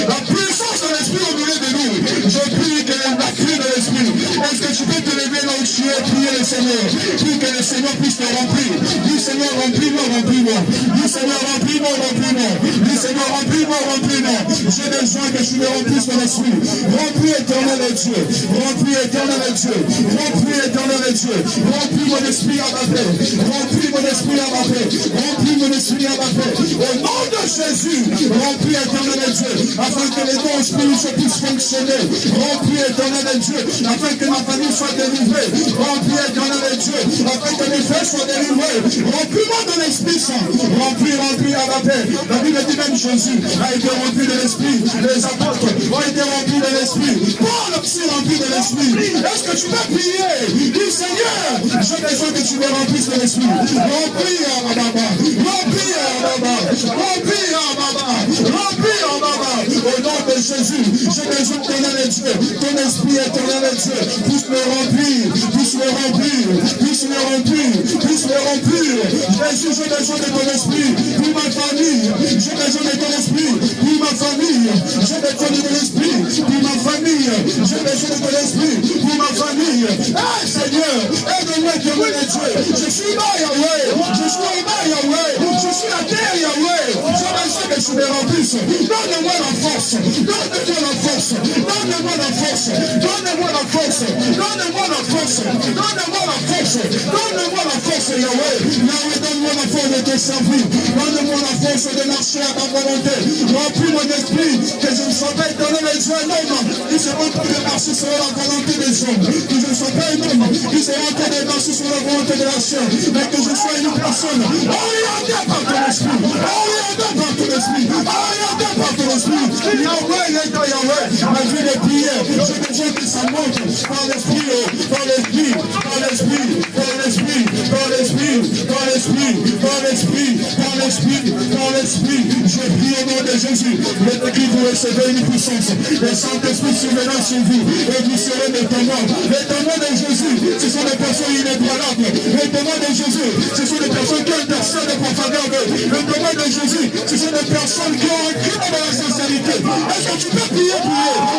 la puissance de l'esprit au milieu de nous. Je prie que la clé de l'esprit, est-ce que tu peux te lever là où tu priez le Seigneur. Prie que le Seigneur puisse te remplir. Dis Seigneur, remplis-moi, remplis-moi. Dis Seigneur, remplis-moi, remplis-moi. Dis Seigneur, remplis-moi, remplis-moi. J'ai besoin que tu me remplisses ton esprit. Remplis éternel et Dieu. Remplis éternel et Dieu. Remplis éternel et Dieu. Remplis mon esprit à ma paix. Remplis mon esprit à ma paix. Remplis mon esprit à ma paix. Au nom de Jésus, remplis éternel et Dieu. Afin que les dons spirituels puissent fonctionner. Remplis éternel et Dieu. Afin que ma famille soit délivrée. Remplis éternel et Dieu. Afin que mes frères soient délivrés. Remplis-moi de l'Esprit Saint. Remplis à ma paix. La Bible dit même Jésus a été rempli de l'Esprit. Les apôtres ont été remplis de l'Esprit. Paul aussi rempli de l'Esprit. Est-ce que tu vas prier? Dis Seigneur, j'ai besoin que tu me remplisses de l'Esprit. Remplis à ma baba. Remplis à ma baba. Remplis à ma baba. Remplis à ma baba. Au nom de Jésus, j'ai besoin de ton Dieu. Ton esprit éternel et Dieu. Puisse me remplir. Puisse me remplir. Puisse me remplir. Puisse me remplir. Jésus, j'ai besoin de ton esprit. Pour ma famille. J'ai besoin de ton esprit. Pour ma famille. J'ai besoin de ton esprit. Pour ma famille. J'ai besoin de ton esprit. Pour ma famille. Ah Seigneur, aide-moi que mon Dieu. Je suis là Yahweh. Je suis là Yahweh. Je suis à terre Yahweh. J'ai besoin que tu me remplisses. Donne-moi la force. Donne-moi la force. Donne-moi la force. Donne-moi la force. Donne-moi la force. Donne-moi la force. Donne-moi la force Yahweh. Yahweh, donne-moi la force de te servir. Donne-moi la force de marcher à ta volonté. Remplis mon esprit. Que je ne sois pas éternel et Dieu un homme qui se remplit de marcher sur la volonté des hommes. Que je ne sois pas un homme qui se remplit de marcher sur la volonté de la chair. Mais que je sois une personne orientée par ton esprit. Orientée par ton esprit. Orientée par ton esprit. Yahweh, Yahweh. Ma vie de prière. J'ai besoin que ça monte par l'esprit. Par l'esprit. Par l'esprit. Par l'esprit. Par l'esprit. Par l'esprit. Par l'esprit. Par l'esprit. Par l'esprit. Je prie au nom de Jésus. Les écrits vous recevez une puissance. Le Saint-Esprit survenant sur vous. Et vous serez des témoins. Les témoins de Jésus, ce sont des personnes inébranlables. Les témoins de Jésus, ce sont des personnes qui intercèdent pour faveur d'eux. Les témoins de Jésus, ce sont des personnes qui ont un cœur dans la sincérité. Est-ce que tu peux prier?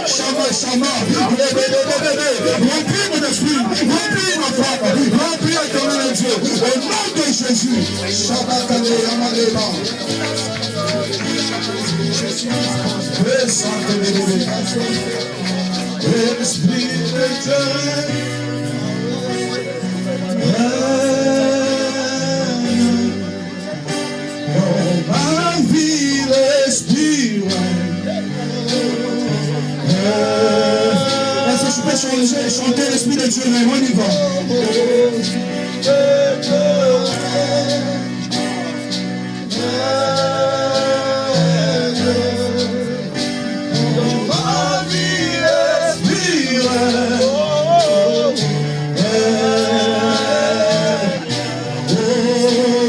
Shama, Shama. Remplis mon esprit. Remplis ma femme. Remplis éternel Dieu. Au nom de Jésus. Shabbat Amalema. Esprit éternel, dans ma vie respire. Est-ce que je peux chanter l'Esprit de Dieu? Mais on y va.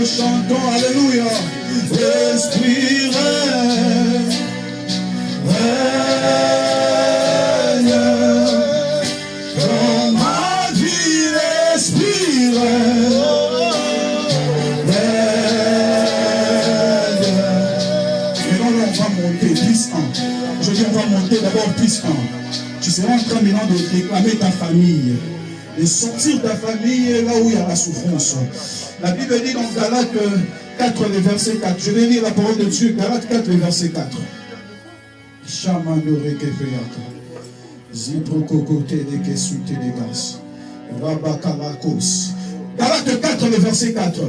Chantons, alléluia, respire, dans ma vie respire, maintenant on va monter, plus 1, je dis on va monter d'abord plus 1, tu seras en train maintenant de réclamer ta famille, de sortir ta famille là où il y a la souffrance. La Bible dit dans Galates 4, le verset 4. Je vais lire la parole de Dieu. Galates 4, le verset 4. Galates 4, le verset 4.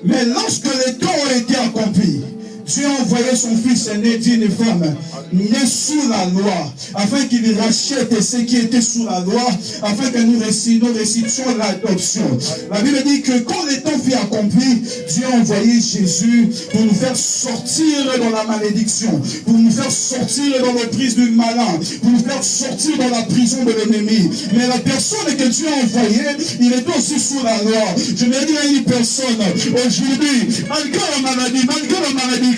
Mais lorsque les temps ont été accomplis, Dieu a envoyé son fils aîné d'une femme, né sous la loi, afin qu'il rachète ceux qui étaient sous la loi, afin que nous récitions l'adoption. La Bible dit que quand les temps furent accomplis, Dieu a envoyé Jésus pour nous faire sortir dans la malédiction, pour nous faire sortir dans l'emprise du malin, pour nous faire sortir dans la prison de l'ennemi. Mais la personne que Dieu a envoyée, il était aussi sous la loi. Je me dis à une personne, aujourd'hui, malgré la maladie, malgré la malédiction,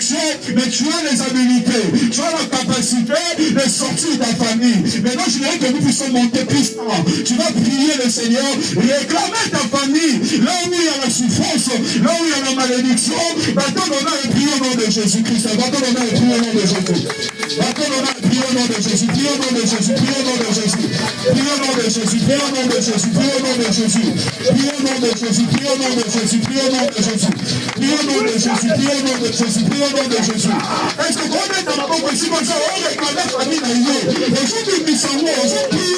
mais tu as les habilités, tu as la capacité de sortir de ta famille. Maintenant, je voudrais que nous puissions monter plus tard. Tu vas prier le Seigneur, réclamer ta famille, là où il y a la souffrance, là où il y a la malédiction. Maintenant, on a prié au nom de Jésus-Christ. Maintenant, on a prié au nom de Jésus. Maintenant, on a prié au nom nom de Jésus, prie au nom de Jésus, prie au nom de Jésus, prie au nom de Jésus, prie au nom de Jésus, prie au nom de Jésus, prie au nom de Jésus, prie au nom de Jésus, prie au nom de Jésus, prie au nom de Jésus, prie au nom de Jésus, prie au nom de Jésus. Est-ce que quand on est dans la banque ici, comme ça, on regarde la famille d'arriver, aujourd'hui, ils sont morts, aujourd'hui,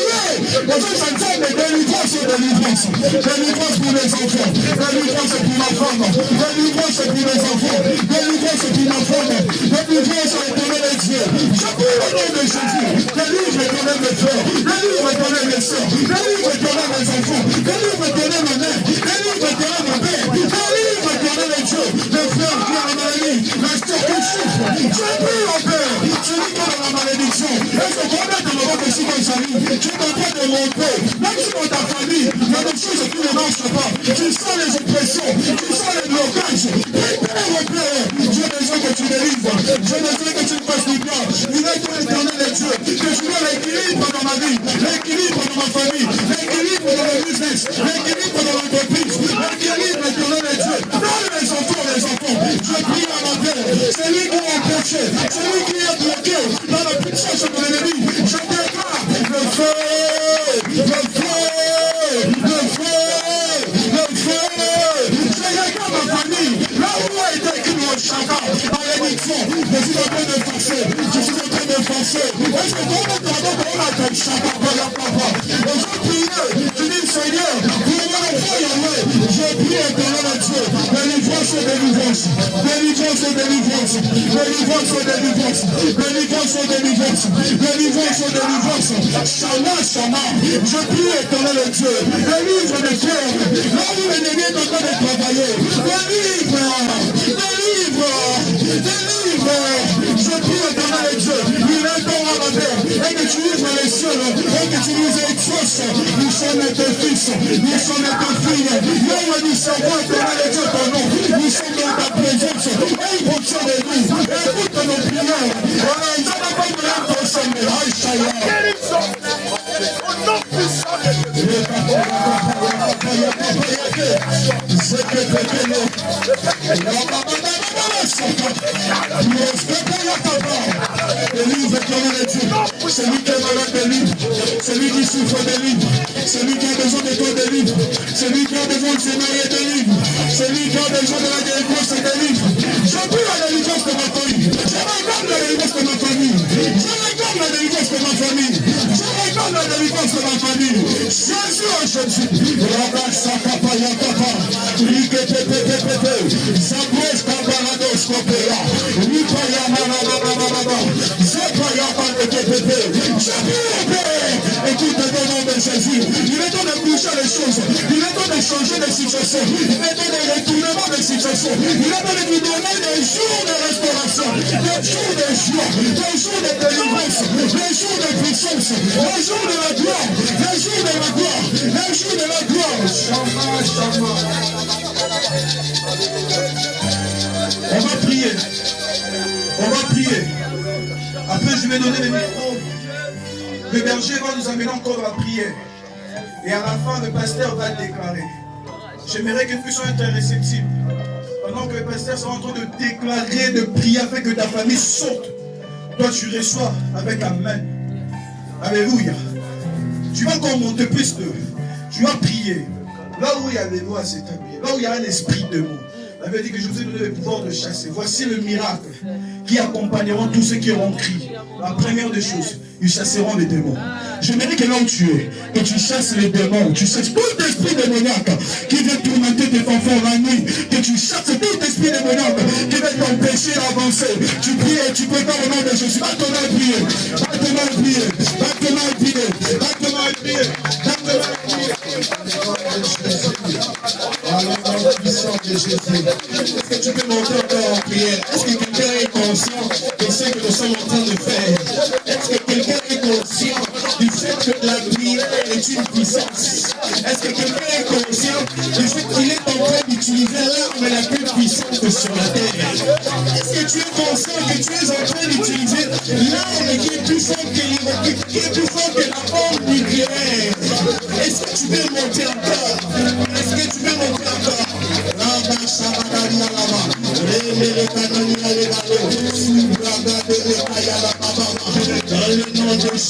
aujourd'hui, ça nous de délivrance et délivrance. Délivrance pour les enfants, délivrance pour ma femme, délivrance pour les enfants, délivrance pour ma femme, délivrance à étonner les dieux. Je prie au nom de Jésus, délivre étonner mes frères, délivre étonner mes soeurs, délivre étonner mes enfants, délivre étonner ma mère, délivre étonner ma père, délivre étonner les dieux, les frères qui ont la maladie, la sœur qui souffre. Je prie au Père, celui qui a la malédiction. Est-ce que quand on est dans le monde ici comme ça, tu es en train de monter, même si dans ta famille, il y a des choses qui ne marchent pas, tu sens les oppressions, tu sens les blocages. Père, mon Père, j'ai besoin que tu délivres, j'ai besoin que tu me fasses du bien. Il est ton éternel et Dieu, que je veux l'équilibre dans ma vie, l'équilibre dans ma famille, l'équilibre dans le business, l'équilibre dans l'entreprise, l'équilibre éternel et Dieu. Dans les enfants, je prie à mon Père, c'est lui qui a empêché, c'est lui qui a bloqué dans la puissance de l'ennemi. Je déclare le feu, le feu, le feu, le feu. Je regarde ma famille, là où a été écrit le chacun, malédiction. Je suis en train de forcer, je suis en train de forcer. Est-ce que quand on a fait chacun, papa, et je prie, je dis Seigneur, pour mon enfant Yahweh, je prie éternel à Dieu, délivrance et délivrance, délivrance et délivrance, délivrance et délivrance, délivrance et délivrance, délivrance et délivrance, Shama, Shama, je prie éternel à Dieu, délivre mes frères, là où l'ennemi est en train de travailler, délivre, délivre, délivre, je prie éternel à Dieu, il est ton amateur, et que tu ouvres les cieux, et que tu nous exauces, nous sommes tes fils, nous sommes tes filles, là où nous servons éternel à Dieu ton nom, nous sommes dans ta présence, et il retient de nous, écoute nos prières, nous n'avons pas de l'air pour ça, mais Aïchaïa. Délivre éternel de Dieu. Celui qui est malade de livre, celui qui souffre de livre, celui qui a besoin de toi de livre, celui qui a besoin de se marier de livre, celui qui a besoin de la délivrance de livre. Je prie la délivrance de ma famille. Je réclame la délivrance de ma famille. Je réclame la délivrance de ma famille. Je réclame la délivrance de ma famille. Jésus en Jésus. Rabba Sakapa Yakapa. Rikepepepepepe. Zabros Kabarados Kopera. Ripaya Marababa. Zapaya Papepepepe. Je prie au Père. Écoute le nom de Jésus. Il est temps de bouger les choses. Il est temps de changer les situations. Il est temps de retournement des situations. Il est temps de nous donner des jours de restauration, des jours de joie, des jours de délivrance, des jours de puissance, des jours de la gloire, des jours de la gloire, des jours de la gloire. Shama, Shama. On va prier. On va prier. Après, je vais donner le micro. Le berger va nous amener encore à la prière. Et à la fin, le pasteur va déclarer. J'aimerais que nous puissions être réceptifs. Pendant que le pasteur sera en train de déclarer, de prier afin que ta famille sorte. Toi, tu reçois avec Amen. Alléluia. Tu vas encore monter plus de. Tu vas prier. Là où il y a des lois à s'établir, là où il y a un esprit de mot. La Bible dit que je vous ai donné le pouvoir de chasser. Voici le miracle qui accompagneront tous ceux qui auront crié. La première des choses, ils chasseront les démons. J'aimerais que là où tu es, que tu chasses les démons, tu chasses tout esprit démoniaque qui vient tourmenter tes enfants la nuit, que tu chasses tout esprit démoniaque qui vient t'empêcher d'avancer. Tu pries et tu prépares au nom de Jésus. Va-te-moi à prier, va-te-moi à prier, va-te-moi à prier, va-te-moi à prier, va-te-moi à prier. Est-ce que tu peux monter encore en prière? Est-ce que quelqu'un est conscient de ce que nous sommes en train de faire? Est-ce que quelqu'un est conscient du fait que la prière est une puissance? Est-ce que quelqu'un est conscient du fait qu'il est en train d'utiliser l'arme la plus puissante sur la terre? Est-ce que tu es conscient que tu es en train d'utiliser l'arme qui est plus forte que l'irrépublique, qui est plus forte que la bombe nucléaire? Est-ce que tu veux monter encore? Est-ce que tu veux monter encore? Dans le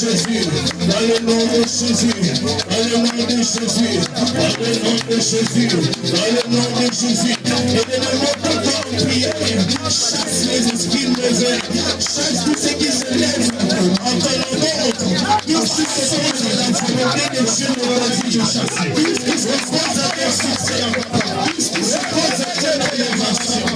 Jésus, dans le nom de Jésus, dans le nom de Jésus, dans le nom de Jésus, dans le nom de Jésus. Éternellement, encore en prière, chasse les esprits mauvais, chasse tout ce qui se lève en ton nom. Tout ce qui se pose à la volonté de Dieu dans la vie, je chasse. Tout ce qui se pose à tes succès, tout ce qui se pose à tes élévations.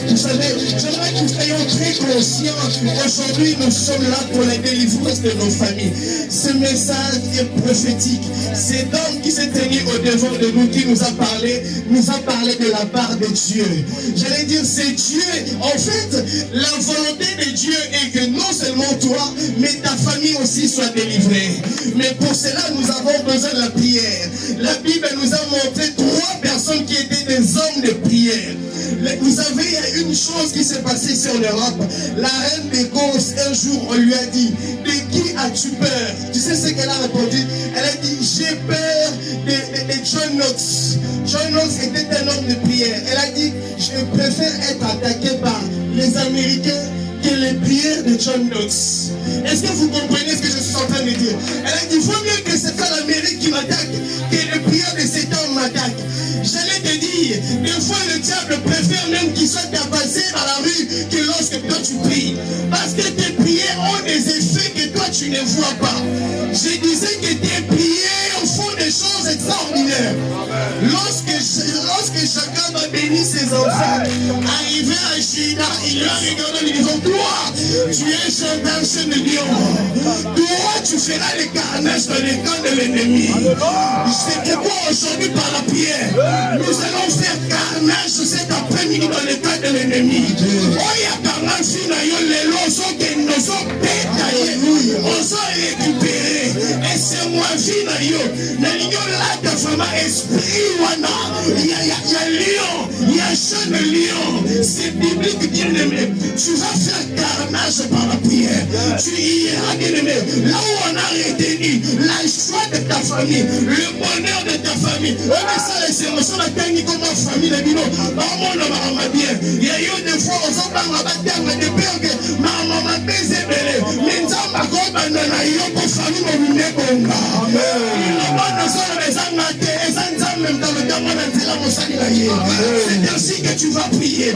Vous savez, j'aimerais que nous soyons très conscients qu'aujourd'hui nous sommes là pour la délivrance de nos familles. Ce message est prophétique. C'est l'homme qui s'est tenu au devant de nous, qui nous a parlé de la part de Dieu. J'allais dire, c'est Dieu. En fait, la volonté de Dieu est que non seulement toi, mais ta famille aussi soit délivrée. Mais pour cela, nous avons besoin de la prière. La Bible nous a montré 3 personnes qui étaient des hommes de prière. Vous savez, il y a une chose qui s'est passée sur l'Europe. La reine d'Écosse, un jour, on lui a dit, de qui as-tu peur? Tu sais ce qu'elle a répondu? Elle a dit, j'ai peur de John Knox. John Knox était un homme de prière. Elle a dit, je préfère être attaqué par les Américains que les prières de John Knox. Est-ce que vous comprenez ce que je suis en train de dire? Elle a dit, il vaut mieux que c'est pas l'Amérique qui m'attaque que les prières de cet homme m'attaquent. J'allais te dire, des fois le diable préfère même qu'il soit tabassé dans la rue que lorsque toi tu pries. Parce que tes prières ont des effets que toi tu ne vois pas. Je disais que tes prières font des choses extraordinaires. Lorsque chacun va bénir ses enfants, arrivé à China, il lui a regardé en lui disant, toi, tu es un chien de lion. Toi, tu feras les carnages dans les camps de l'ennemi. C'est pourquoi aujourd'hui par la prière, nous allons faire carnage cet après-midi dans les camps de l'ennemi. Oya carnage finayo les losos que nous ont pétaillé, nous ont récupéré. Et c'est moi finayo, n'ayons là ta femme esprit wana. Il y a lion, il y a chien de lion. C'est biblique bien aimé. Tu vas faire carnage par la prière. Tu iras bien aimé. Là où on a retenu la joie de ta famille, le bonheur de ta famille. Mais ça, les émotions, la technique comme ma famille, les bino. Maman ne m'a bien. Il y a eu des fois, on s'en va à la terre, mais de peur que maman m'a baisé belé. Mais ça m'a compris, on a famille, on est bon. C'est ainsi que tu vas prier.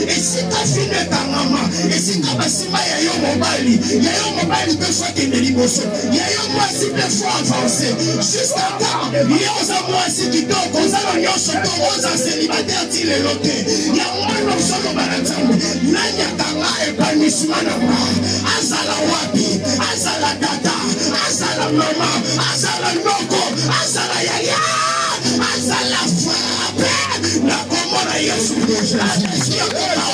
Et si tu as fini ta maman, et si tu as passé il y a un mobile, il y a un mobile de fois qui est délivré. Il y a un mois si des fois avancé. Jusqu'à quand il y a un mois si tu dors, qu'on a un célibataire, il est loté. Il y a un mois qui est malade. Nanya Kanga et Panishmana. Azala Wapi, Azala Tata, Azala Mama, Azala Noko, Azala Yaya, Azala Frappe. La commune Yesu, la question de la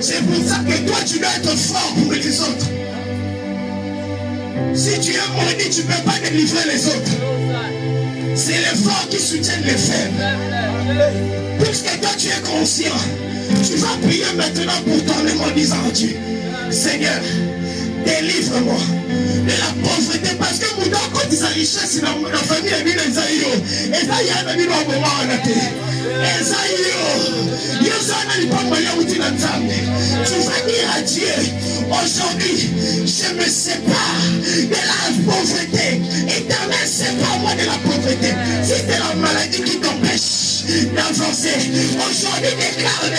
C'est pour ça que toi tu dois être fort pour les autres. Si tu es maudit, tu ne peux pas délivrer les autres. C'est les forts qui soutiennent les faibles. Puisque toi tu es conscient, tu vas prier maintenant pour ton en disant Dieu, Seigneur, délivre-moi de la pauvreté, parce que mon don quand sa richesse dans la famille est bien Esaïo. Esaïo est venu au moment où on a été. Tu vas dire à Dieu, aujourd'hui, je me sépare de la pauvreté. Éternel, sépare-moi de la pauvreté. Si c'est la maladie qui t'empêche d'avancer, aujourd'hui, déclare,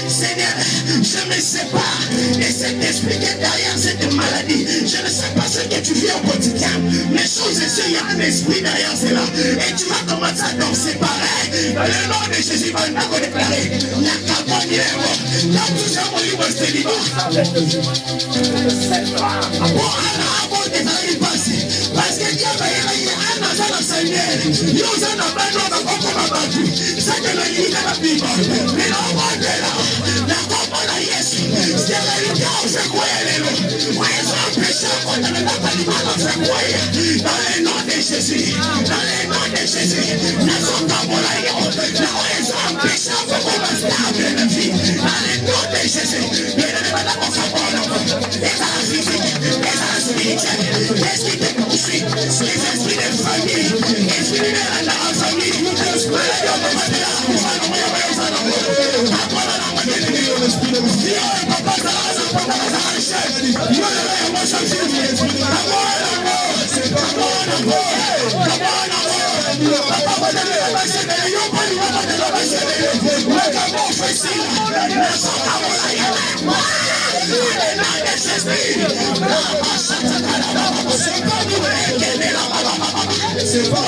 Seigneur, je me sépare de cet esprit qui est derrière cette maladie. Je ne sais pas ce que tu vis au quotidien, mais chose est sûre, il y a un esprit derrière cela. Et tu vas commencer à danser pareil. Dans le nom de Jésus, on va déclarer la campagne est morte. Là où tu as mon livre, c'est libre. Bon, avant des années passées, parce que Dieu va y avoir un agent dans sa mienne. Il y a un abandon dans le corps battu. Ça te le lit dans la Bible. Mais là, on va de là. La campagne à Yesu. C'est la lutte où je croyais les lots. Moi, ils ont empêché quand on n'a pas dit mal, on se croyait. Dans le nom de Jésus. Dans le nom de Jésus. La campagne à Yesu. Là où ils ont empêché quand on va stable de vie. Dans le nom de Jésus. Mais ne va pas savoir l'enfant. Les arts physiques, les arts spirituels, l'esprit de poursuite, les esprits de famille, l'esprit de la famille, c'est pas